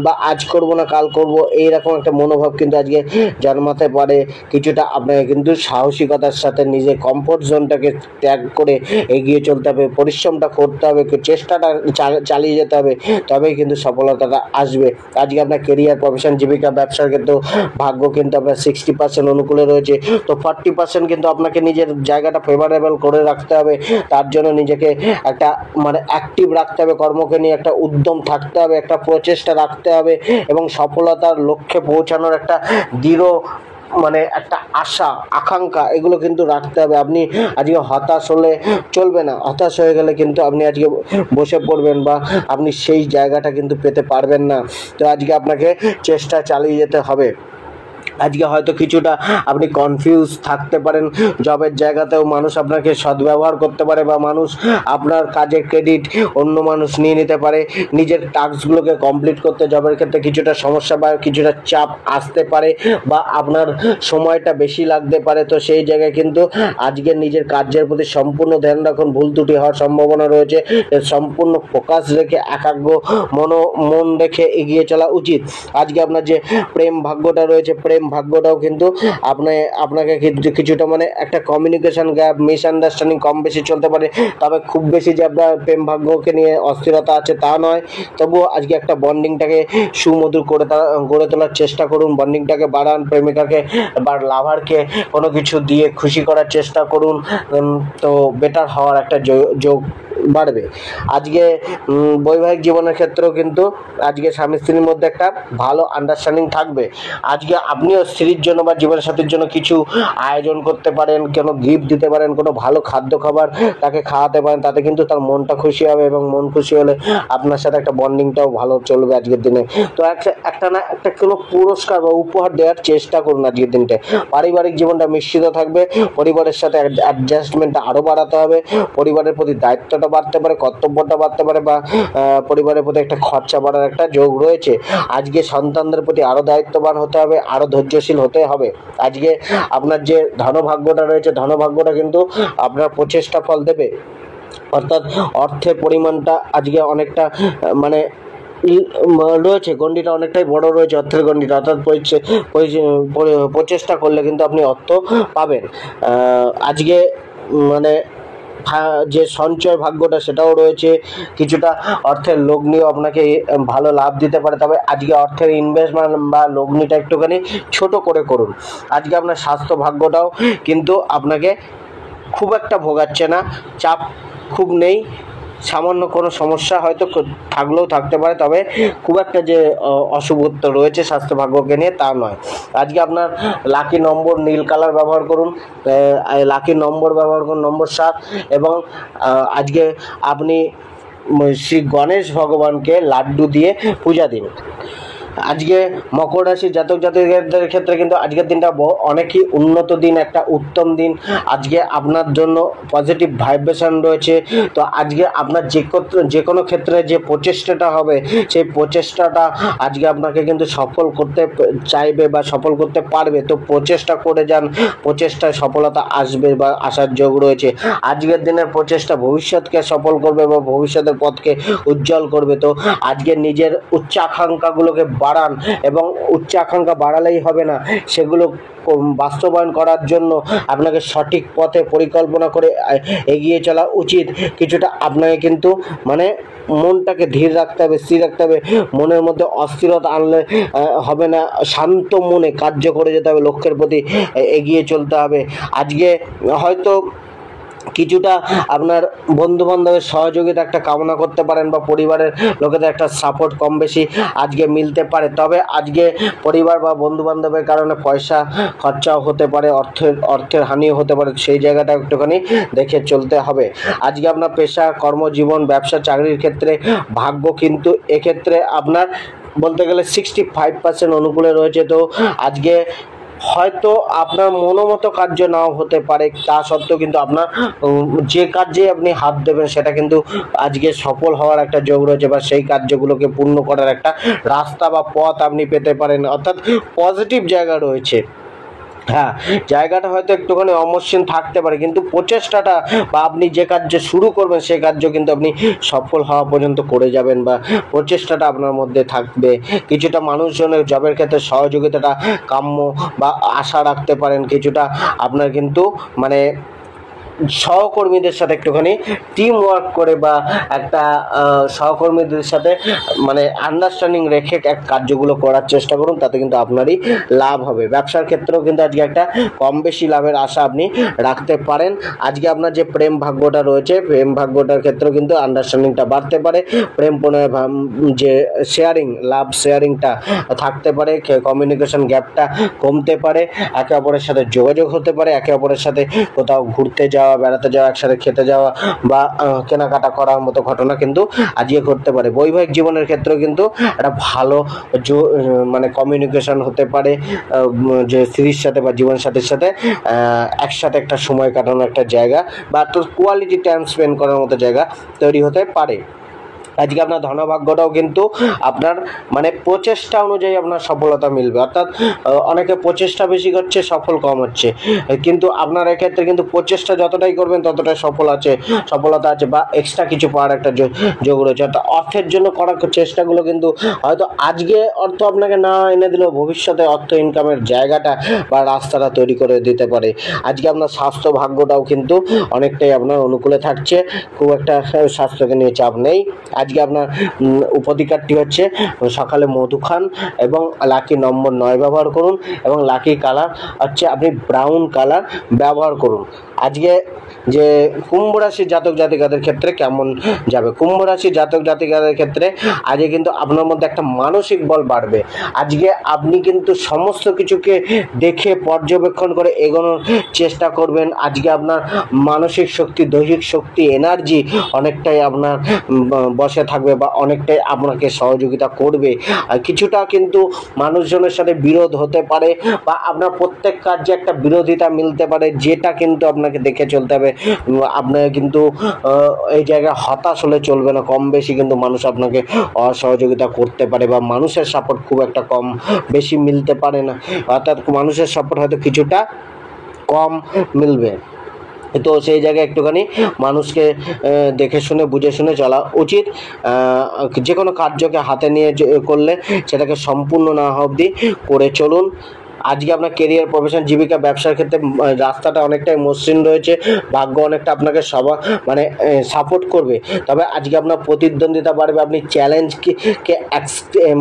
বা আজ করব না কাল করব এইরকম একটা মনোভাব কিন্তু আজকে জন্মাতে পারে। কিছুটা আপনাকে কিন্তু সাহসিকতার সাথে নিজের কমফোর্ট জোনটাকে ত্যাগ করে এগিয়ে চলতে হবে, পরিশ্রমটা করতে হবে, চেষ্টাটা চালিয়ে যেতে হবে, তবেই কিন্তু সফলতাটা আসবে। আজকে আপনার কেরিয়ার প্রফেশন জীবিকা ব্যবসার কিন্তু ভাগ্য কিন্তু আপনার 60% অনুকূলে রয়েছে। তো 40% কিন্তু আপনাকে নিজের জায়গাটা ফেভারেবল করে রাখতে হবে। তার জন্য নিজেকে একটা মানে অ্যাক্টিভ রাখতে হবে, কর্মকে নিয়ে একটা উদ্যম থাকতে হবে, একটা প্রচেষ্টা রাখতে হবে এবং সফলতার লক্ষ্যে পৌঁছানোর একটা দৃঢ় মানে একটা আশা আকাঙ্ক্ষা এগুলো কিন্তু রাখতে হবে। আপনি আজকে হতাশ হলে চলবে না, হতাশ হয়ে গেলে কিন্তু আপনি আজকে বসে পড়বেন বা আপনি সেই জায়গাটা কিন্তু পেতে পারবেন না। তো আজকে আপনাকে চেষ্টা চালিয়ে যেতে হবে। আজকে হয়তো কিছুটা আপনি কনফিউজ থাকতে পারেন, জবের জায়গাতেও মানুষ আপনাকে সদ্ব্যবহার করতে পারে বা মানুষ আপনার কাজের ক্রেডিট অন্য মানুষ নিয়ে নিতে পারে। নিজের টাস্কগুলোকে কমপ্লিট করতে জবের ক্ষেত্রে কিছুটা সমস্যা বা কিছুটা চাপ আসতে পারে বা আপনার সময়টা বেশি লাগতে পারে। তো সেই জায়গায় কিন্তু আজকে নিজের কাজের প্রতি সম্পূর্ণ ধ্যান রাখুন, ভুল ত্রুটি হওয়ার সম্ভাবনা রয়েছে, সম্পূর্ণ ফোকাস রেখে একাগ্র মন রেখে এগিয়ে চলা উচিত। আজকে আপনার যে প্রেম ভাগ্যটা রয়েছে, প্রেম ভাগ্যটাও কিন্তু আপনাকে কিছুটা মানে একটা কমিউনিকেশন গ্যাপ মিসআন্ডারস্ট্যান্ডিং কম বেশি চলতে পারে। তবে খুব বেশি যে আপনার প্রেম ভাগ্যকে নিয়ে অস্থিরতা আছে তা নয়, তবুও আজকে একটা বন্ডিংটাকে সুমধুর গড়ে তোলার চেষ্টা করুন, বন্ডিংটাকে বাড়ান, প্রেমিকাকে বা লাভারকে কোনো কিছু দিয়ে খুশি করার চেষ্টা করুন। তো বেটার হওয়ার একটা যোগ বাড়বে। আজকে বৈবাহিক জীবনের ক্ষেত্রেও কিন্তু আজকে স্বামী স্ত্রীর মধ্যে একটা ভালো আন্ডারস্ট্যান্ডিং থাকবে। আজকে আপনিও স্ত্রীর জন্য বা জীবনসাথীর জন্য কিছু আয়োজন করতে পারেন, কোনো গিফট দিতে পারেন, কোনো ভালো খাদ্য খাবার তাকে খাওয়াতে পারেন, তাতে কিন্তু তার মনটা খুশি হবে এবং মন খুশি হলে আপনার সাথে একটা বন্ডিংটাও ভালো চলবে আজকের দিনে। তো একটা কোনো পুরস্কার বা উপহার দেওয়ার চেষ্টা করুন আজকের দিনটা। পারিবারিক জীবনটা মিশ্রিত থাকবে, পরিবারের সাথে অ্যাডজাস্টমেন্টটা আরও বাড়াতে হবে, পরিবারের প্রতি দায়িত্বটা বাড়তে পারে, কর্তব্যটা বাড়তে পারে বা পরিবারের প্রতি একটা খরচা বাড়ার একটা যোগ রয়েছে। আজকে সন্তানদের প্রতি আরও দায়িত্ববান হতে হবে, আরও ধৈর্যশীল হতে হবে। আজকে আপনার যে ধনভাগ্যটা রয়েছে, ধনভাগ্যটা কিন্তু আপনার প্রচেষ্টা ফল দেবে, অর্থাৎ অর্থের পরিমাণটা আজকে অনেকটা মানে রয়েছে, গণ্ডিটা অনেকটাই বড় রয়েছে অর্থের গণ্ডিটা, অর্থাৎ প্রচেষ্টা করলে কিন্তু আপনি অর্থ পাবেন। আজকে মানে যে সঞ্চয় ভাগ্যটা সেটাও রয়েছে, কিছুটা অর্থের লগ্নিও আপনাকে ভালো লাভ দিতে পারে। তবে আজকে অর্থের ইনভেস্টমেন্ট বা লগ্নিটা একটুখানি ছোট করে করুন। আজকে আপনার স্বাস্থ্য ভাগ্যটাও কিন্তু আপনাকে খুব একটা ভোগাচ্ছে না, চাপ খুব নেই, সামান্য কোনো সমস্যা হয়তো থাকলেও থাকতে পারে, তবে খুব একটা যে অশুভত্ব রয়েছে স্বাস্থ্য ভাগ্যকে নিয়ে তা নয়। আজকে আপনার লাকি নম্বর নীল কালার ব্যবহার করুন, লাকি নম্বর ব্যবহার করুন নম্বর 7 এবং আজকে আপনি শ্রী গণেশ ভগবানকে লাড্ডু দিয়ে পূজা দিন। আজকে মকর রাশির জাতক জাতিকাদের ক্ষেত্রে কিন্তু আজকের দিনটা অনেকই উন্নত দিন, একটা উত্তম দিন। আজকে আপনার জন্য পজিটিভ ভাইব্রেশন রয়েছে। তো আজকে আপনার যে কোনো ক্ষেত্রে যে প্রচেষ্টাটা হবে সেই প্রচেষ্টাটা আজকে আপনাকে কিন্তু সফল করতে চাইবে বা সফল করতে পারবে। তো প্রচেষ্টা করে যান, প্রচেষ্টায় সফলতা আসবে বা আসার যোগ রয়েছে। আজকের দিনের প্রচেষ্টা ভবিষ্যৎকে সফল করবে বা ভবিষ্যতের পথকে উজ্জ্বল করবে। তো আজকে নিজের উচ্চাকাঙ্ক্ষাগুলোকে বাড়ান এবং উচ্চ আকাঙ্ক্ষা বাড়ালেই হবে না, সেগুলো বাস্তবায়ন করার জন্য আপনাকে সঠিক পথে পরিকল্পনা করে এগিয়ে চলা উচিত। কিছুটা আপনাকে কিন্তু মানে মনটাকে ধীর রাখতে হবে, স্থির রাখতে হবে, মনের মধ্যে অস্থিরতা আনলে হবে না, শান্ত মনে কার্য করে যেতে হবে, লক্ষ্যের প্রতি এগিয়ে চলতে হবে। আজকে হয়তো কিছুটা আপনার বন্ধু বান্ধবের সহযোগিতা একটা কামনা করতে পারেন, বা পরিবারের লোকেদের একটা সাপোর্ট কম বেশি আজকে মিলতে পারে। তবে আজকে পরিবার বা বন্ধু বান্ধবের কারণে পয়সা খরচাও হতে পারে, অর্থের হানিও হতে পারে, সেই জায়গাটা একটুখানি দেখে চলতে হবে। আজকে আপনার পেশা, কর্মজীবন, ব্যবসা, চাকরির ক্ষেত্রে ভাগ্য কিন্তু এক্ষেত্রে আপনার বলতে গেলে 65% অনুকূলে রয়েছে। তো আজকে হয়তো আপনার মনোমতো কার্য নাও হতে পারে, তা সত্ত্বেও কিন্তু আপনার যে কাজে আপনি হাত দেবেন সেটা কিন্তু আজকে সফল হওয়ার একটা যোগ রয়েছে, বা সেই কার্যগুলোকে পূর্ণ করার একটা রাস্তা বা পথ আপনি পেতে পারেন, অর্থাৎ পজিটিভ জায়গা রয়েছে। হ্যাঁ, জায়গাটা হয়তো একটুখানি অমসৃণ থাকতে পারে, কিন্তু প্রচেষ্টাটা বা আপনি যে কার্য শুরু করবেন সেই কার্য কিন্তু আপনি সফল হওয়া পর্যন্ত করে যাবেন, বা প্রচেষ্টাটা আপনার মধ্যে থাকবে। কিছুটা মানুষজনের জবের ক্ষেত্রে সহযোগিতাটা কাম্য বা আশা রাখতে পারেন। কিছুটা আপনার কিন্তু মানে সহকর্মীদের সাথে একটুখানি টিম ওয়ার্ক করে, বা একটা সহকর্মীদের সাথে মানে আন্ডারস্ট্যান্ডিং রেখে এক কার্যগুলো করার চেষ্টা করুন, তাতে কিন্তু আপনারই লাভ হবে। ব্যবসার ক্ষেত্রেও কিন্তু আজকে একটা কম বেশি লাভের আশা আপনি রাখতে পারেন। আজকে আপনার যে প্রেম ভাগ্যটা রয়েছে, প্রেম ভাগ্যটার ক্ষেত্রেও কিন্তু আন্ডারস্ট্যান্ডিংটা বাড়তে পারে, প্রেম যে শেয়ারিং, লাভ শেয়ারিংটা থাকতে পারে, কমিউনিকেশন গ্যাপটা কমতে পারে, একে অপরের সাথে যোগাযোগ হতে পারে, একে অপরের সাথে কোথাও ঘুরতে যাওয়া, বেড়াতে যাওয়া, একসাথে খেতে যাওয়া বা কেনাকাটা করার মতো ঘটনা কিন্তু আজকে ঘটতে পারে। বৈবাহিক জীবনের ক্ষেত্রেও কিন্তু একটা ভালো মানে কমিউনিকেশন হতে পারে, যে স্ত্রীর সাথে বা জীবনসাথীর সাথে একসাথে একটা সময় কাটানোর একটা জায়গা, বা কোয়ালিটি টাইম স্পেন্ড করার মতো জায়গা তৈরি হতে পারে। আজকে আপনার ধনভাগ্যটাও কিন্তু আপনার মানে প্রচেষ্টা অনুযায়ী আপনার সফলতা মিলবে, অর্থাৎ অনেকে প্রচেষ্টা বেশি করছে, সফল কম হচ্ছে, কিন্তু আপনার এক্ষেত্রে কিন্তু প্রচেষ্টা যতটাই করবেন ততটাই সফলতা আছে, বা এক্সট্রা কিছু পাওয়ার একটা যোগ রয়েছে। অর্থাৎ অর্থের জন্য করার চেষ্টাগুলো কিন্তু হয়তো আজকে অর্থ আপনাকে না এনে দিলেও ভবিষ্যতে অর্থ ইনকামের জায়গাটা বা রাস্তাটা তৈরি করে দিতে পারে। আজকে আপনার স্বাস্থ্য ভাগ্যটাও কিন্তু অনেকটাই আপনার অনুকূলে থাকছে, খুব একটা স্বাস্থ্যকে নিয়ে চাপ নেই। আজকে আপনার উপধিকারটি হচ্ছে সকালে মধু খান, এবং লাকি নম্বর 9 ব্যবহার করুন, এবং লাকি কালার হচ্ছে আপনি ব্রাউন কালার ব্যবহার করুন। আজকে যে কুম্ভ রাশির জাতক জাতিকাদের ক্ষেত্রে কেমন যাবে, কুম্ভ রাশির জাতক জাতিকাদের ক্ষেত্রে আজকে কিন্তু আপনার মধ্যে একটা মানসিক বল বাড়বে। আজকে আপনি কিন্তু সমস্ত কিছুকে দেখে পর্যবেক্ষণ করে এগোনোর চেষ্টা করবেন। আজকে আপনার মানসিক শক্তি, দৈহিক শক্তি, এনার্জি অনেকটাই আপনার বসে থাকবে, বা অনেকটাই আপনাকে সহযোগিতা করবে। আর কিছুটা কিন্তু মানুষজনের সাথে বিরোধ হতে পারে, বা আপনার প্রত্যেক কার্যে একটা বিরোধিতা মিলতে পারে, যেটা কিন্তু আপনাকে দেখে চলতে হবে। আপনাকে কিন্তু এই জায়গায় হতাশ হলে চলবে না। কম বেশি কিন্তু মানুষ আপনাকে অসহযোগিতা করতে পারে, বা মানুষের সাপোর্ট খুব একটা কম বেশি মিলতে পারে না, অর্থাৎ মানুষের সাপোর্ট হয়তো কিছুটা কম মিলবে। তো সেই জায়গায় একটুখানি মানুষকে দেখে শুনে বুঝে শুনে চলা উচিত। যে কোনো কার্যকে হাতে নিয়ে করলে সেটাকে সম্পূর্ণ না হওয়া অবধি করে চলুন। আজকে আপনার কেরিয়ার, প্রফেশন, জীবিকা, ব্যবসার ক্ষেত্রে রাস্তাটা অনেকটাই মসৃণ রয়েছে, ভাগ্য অনেকটা আপনাকে মানে সাপোর্ট করবে। তবে আজকে আপনার প্রতিদ্বন্দ্বিতা বাড়বে, আপনি চ্যালেঞ্জকে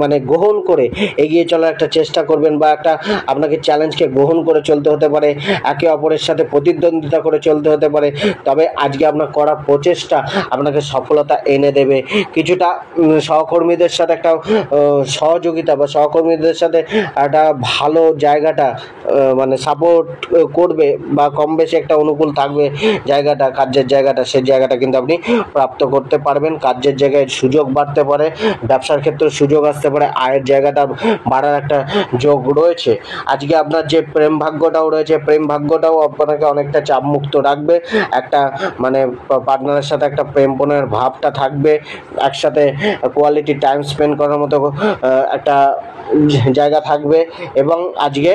মানে গ্রহণ করে এগিয়ে চলার একটা চেষ্টা করবেন, বা একটা আপনাকে চ্যালেঞ্জকে গ্রহণ করে চলতে হতে পারে, একে অপরের সাথে প্রতিদ্বন্দ্বিতা করে চলতে হতে পারে। তবে আজকে আপনার করা প্রচেষ্টা আপনাকে সফলতা এনে দেবে। কিছুটা সহকর্মীদের সাথে একটা সহযোগিতা, বা সহকর্মীদের সাথে একটা ভালো জায়গাটা মানে সাপোর্ট করবে, বা কম বেশি একটা অনুকূল থাকবে জায়গাটা, কার্যের জায়গাটা, সেই জায়গাটা কিন্তু আপনি প্রাপ্ত করতে পারবেন। কার্যের জায়গায় সুযোগ বাড়তে পারে, ব্যবসার ক্ষেত্রে সুযোগ আসতে পারে, আয়ের জায়গাটা বাড়ার একটা যোগ রয়েছে। আজকে আপনার যে প্রেম ভাগ্যটাও রয়েছে, প্রেম ভাগ্যটাও আপনাকে অনেকটা চাপমুক্ত রাখবে। একটা মানে পার্টনারের সাথে একটা প্রেম প্রণয়ের ভাবটা থাকবে, একসাথে কোয়ালিটি টাইম স্পেন্ড করার মতো একটা জায়গা থাকবে। এবং আজকে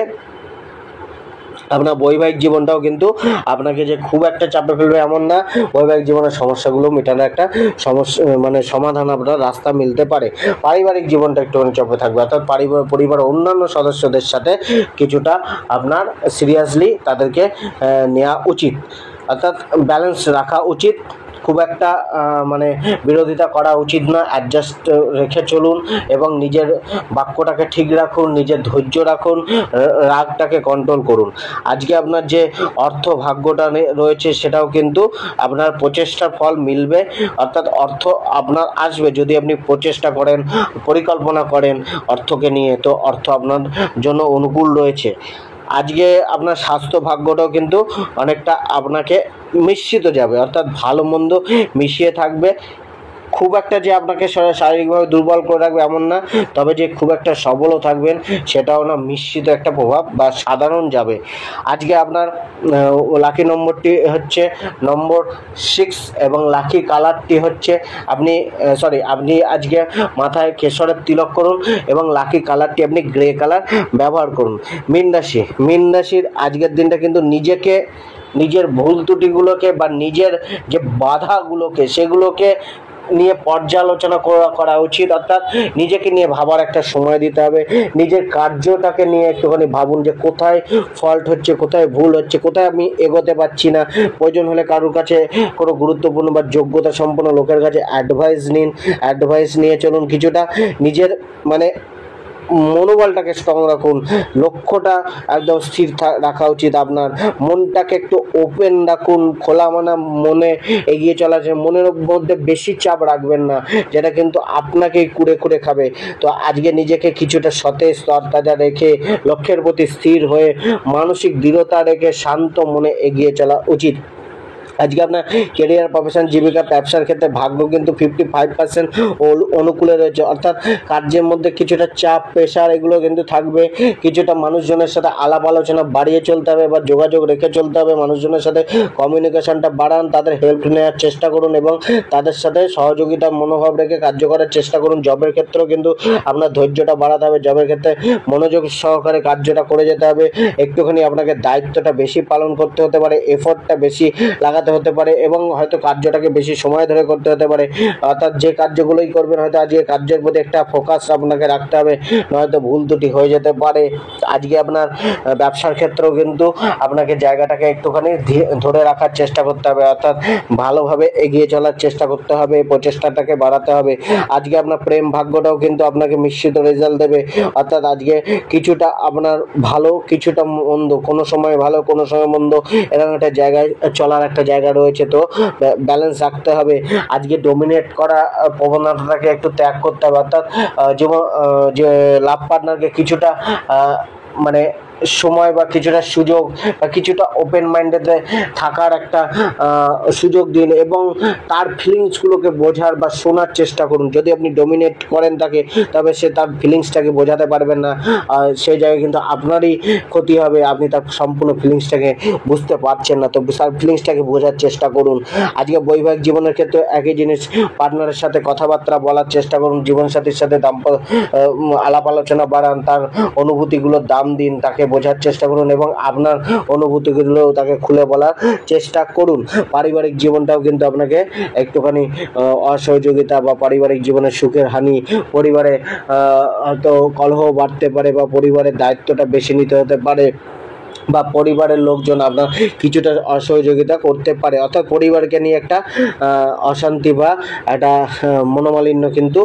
আপনার বৈবাহিক জীবনটাও কিন্তু আপনাকে যে খুব একটা চাপে ফেলবে এমন না, বৈবাহিক জীবনের সমস্যাগুলো মেটানোর একটা মানে সমাধান আপনার রাস্তা মিলতে পারে। পারিবারিক জীবনটা একটুখানি চাপে থাকবে, অর্থাৎ পরিবারের অন্যান্য সদস্যদের সাথে কিছুটা আপনার সিরিয়াসলি তাদেরকে নেওয়া উচিত, অর্থাৎ ব্যালেন্স রাখা উচিত। খুব একটা মানে বিরোধিতা করা উচিত না, অ্যাডজাস্ট রেখে চলুন এবং নিজের বাক্যটাকে ঠিক রাখুন, নিজের ধৈর্য রাখুন, রাগটাকে কন্ট্রোল করুন। আজকে আপনার যে অর্থ ভাগ্যটা রয়েছে সেটাও কিন্তু আপনার প্রচেষ্টার ফল মিলবে, অর্থাৎ অর্থ আপনার আসবে যদি আপনি প্রচেষ্টা করেন, পরিকল্পনা করেন অর্থকে নিয়ে, তো অর্থ আপনার জন্য অনুকূল রয়েছে। আজকে আপনার স্বাস্থ্য ভাগ্যটাও কিন্তু অনেকটা আপনাকে মিশ্রিত যাবে, অর্থাৎ ভালো মন্দ মিশিয়ে থাকবে। খুব একটা যে আপনাকে শারীরিকভাবে দুর্বল করে রাখবে এমন না, তবে যে খুব একটা সবলও থাকবেন সেটাও না, মিশ্রিত একটা প্রভাব বা সাধারণ যাবে। আজকে আপনার লাকি নম্বরটি হচ্ছে নম্বর 6 এবং লাকি কালারটি হচ্ছে আপনি আজকে মাথায় কেশরের তিলক করুন এবং লাকি কালারটি আপনি গ্রে কালার ব্যবহার করুন। মীন রাশির আজকের দিনটা কিন্তু নিজের ভুল ত্রুটিগুলোকে বা নিজের যে বাধাগুলোকে সেগুলোকে নিয়ে পর্যালোচনা করা উচিত, অর্থাৎ নিজেকে নিয়ে ভাবার একটা সময় দিতে হবে। নিজের কার্যটাকে নিয়ে একটুখানি ভাবুন যে কোথায় ফল্ট হচ্ছে, কোথায় ভুল হচ্ছে, কোথায় আমি এগোতে পারছি না। প্রয়োজন হলে কারোর কাছে কোনো গুরুত্বপূর্ণ বা যোগ্যতা সম্পন্ন লোকের কাছে অ্যাডভাইস নিয়ে চলুন। কিছুটা নিজের মনোবলটাকে স্ট্রং রাখুন, লক্ষ্যটা একদম স্থির রাখা উচিত। আপনার মনটাকে একটু ওপেন রাখুন, খোলা মনে এগিয়ে চলা যায়। মনের মধ্যে বেশি চাপ রাখবেন না, যেটা কিন্তু আপনাকেই কুড়ে খাবে। তো আজকে নিজেকে কিছুটা সতেজ তরতাজা রেখে, লক্ষ্যের প্রতি স্থির হয়ে, মানসিক দৃঢ়তা রেখে শান্ত মনে এগিয়ে চলা উচিত। আজকে আপনার কেরিয়ার, প্রফেশন, জীবিকা, ব্যবসার ক্ষেত্রে ভাগ্য কিন্তু 55% অনুকূলে রয়েছে, অর্থাৎ কার্যের মধ্যে কিছুটা চাপ, প্রেশার এগুলো কিন্তু থাকবে। কিছুটা মানুষজনের সাথে আলাপ আলোচনা বাড়িয়ে চলতে হবে বা যোগাযোগ রেখে চলতে হবে। মানুষজনের সাথে কমিউনিকেশনটা বাড়ান, তাদের হেল্প নেওয়ার চেষ্টা করুন এবং তাদের সাথে সহযোগিতার মনোভাব রেখে কার্য করার চেষ্টা করুন। জবের ক্ষেত্রেও কিন্তু আপনার ধৈর্যটা বাড়াতে হবে, জবের ক্ষেত্রে মনোযোগ সহকারে কার্যটা করে যেতে হবে। একটুখানি আপনাকে দায়িত্বটা বেশি পালন করতে হতে পারে, এফোর্টটা বেশি লাগাতে হতে পারে এবং হয়তো কার্যটাকে বেশি সময় ধরে করতে হতে পারে। অর্থাৎ যে কার্যগুলোই করবেন হয়তো আজকে কার্যের প্রতি একটা ফোকাস আপনাকে রাখতে হবে, নয়তো ভুল ত্রুটি হয়ে যেতে পারে। আজকে আপনার ব্যবসার ক্ষেত্রেও কিন্তু আপনাকে জায়গাটাকে একটুখানি ধরে রাখার চেষ্টা করতে হবে, অর্থাৎ ভালোভাবে এগিয়ে চলার চেষ্টা করতে হবে, প্রচেষ্টাটাকে বাড়াতে হবে। আজকে আপনার প্রেম ভাগ্যটাও কিন্তু আপনাকে মিশ্রিত রেজাল্ট দেবে, অর্থাৎ আজকে কিছুটা আপনার ভালো, কিছুটা মন্দ, কোনো সময় ভালো, কোনো সময় মন্দ, এরকম একটা জায়গায় চলার একটা জায়গা রয়েছে। তো ব্যালেন্স রাখতে হবে। আজকে ডোমিনেট করা প্রবণতাটাকে একটু ত্যাগ করতে হবে, অর্থাৎ যেমন যে লাভ পার্টনারকে কিছুটা সময় বা কিছুটা সুযোগ বা কিছুটা ওপেন মাইন্ডেড থাকার একটা সুযোগ দিন এবং তার ফিলিংসগুলোকে বোঝার বা শোনার চেষ্টা করুন। যদি আপনি ডোমিনেট করেন তাকে, তবে সে তার ফিলিংসটাকে বোঝাতে পারবেন না, সেই জায়গায় কিন্তু আপনারই ক্ষতি হবে। আপনি তার সম্পূর্ণ ফিলিংসটাকে বুঝতে পারছেন না, তো তার ফিলিংসটাকে বোঝার চেষ্টা করুন। আজকে বৈবাহিক জীবনের ক্ষেত্রে একই জিনিস, পার্টনারের সাথে কথাবার্তা বলার চেষ্টা করুন, জীবনসাথীর সাথে আলাপ আলোচনা বাড়ান, তার অনুভূতিগুলোর দাম দিন, তাকে বোঝার চেষ্টা করুন এবং আপনার অনুভূতিগুলো তাকে খুলে বলার চেষ্টা করুন। পারিবারিক জীবনটাও কিন্তু আপনাকে একটুখানি অসহযোগিতা বা পারিবারিক জীবনের সুখের হানি, পরিবারে হয়তো কলহ বাড়তে পারে বা পরিবারের দায়িত্বটা বেশি নিতে হতে পারে বা পরিবারের লোকজন আপনার কিছুটা অসহযোগিতা করতে পারে, অর্থাৎ পরিবারকে নিয়ে একটা অশান্তি বা একটা মনোমালিন্য কিন্তু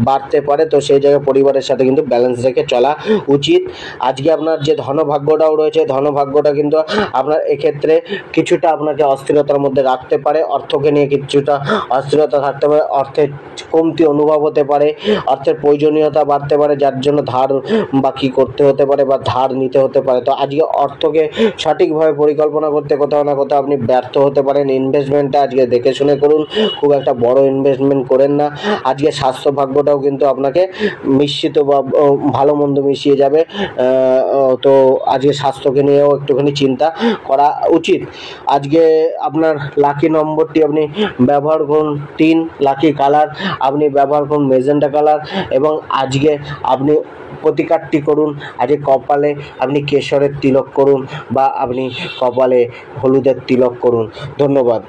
বাড়তে পারে। তো সেই জায়গায় পরিবারের সাথে কিন্তু ব্যালেন্স রেখে চলা উচিত। আজকে আপনার যে ধনভাগ্যটাও রয়েছে, ধনভাগ্যটা কিন্তু আপনার এক্ষেত্রে কিছুটা আপনাকে অস্থিরতার মধ্যে রাখতে পারে, অর্থকে নিয়ে কিছুটা অস্থিরতা থাকতে পারে, অর্থের কমতি অনুভব হতে পারে, অর্থের প্রয়োজনীয়তা বাড়তে পারে, যার জন্য ধার বাকি করতে হতে পারে বা ধার নিতে হতে পারে। তো আজকে অর্থকে সঠিকভাবে পরিকল্পনা করতে কোথাও না কোথাও আপনি ব্যর্থ হতে পারেন। ইনভেস্টমেন্টটা আজকে দেখে শুনে করুন, খুব একটা বড় ইনভেস্টমেন্ট করেন না। আজকে স্বাস্থ্য ভাগ্যটাও কিন্তু আপনাকে মিশ্রিত বা ভালো মন্দ মিশিয়ে যাবে, তো আজকে স্বাস্থ্যকে নিয়েও একটুখানি চিন্তা করা উচিত। আজকে আপনার লাকি নম্বরটি আপনি ব্যবহার করুন 3, লাকি কালার আপনি ব্যবহার করুন মেজেন্টা কালার এবং আজকে আপনি প্রতিকারটি করুন, আজকে কপালে আপনি কেশরের তিলক করুন বা আপনি কপালে হলুদের তিলক করুন। ধন্যবাদ।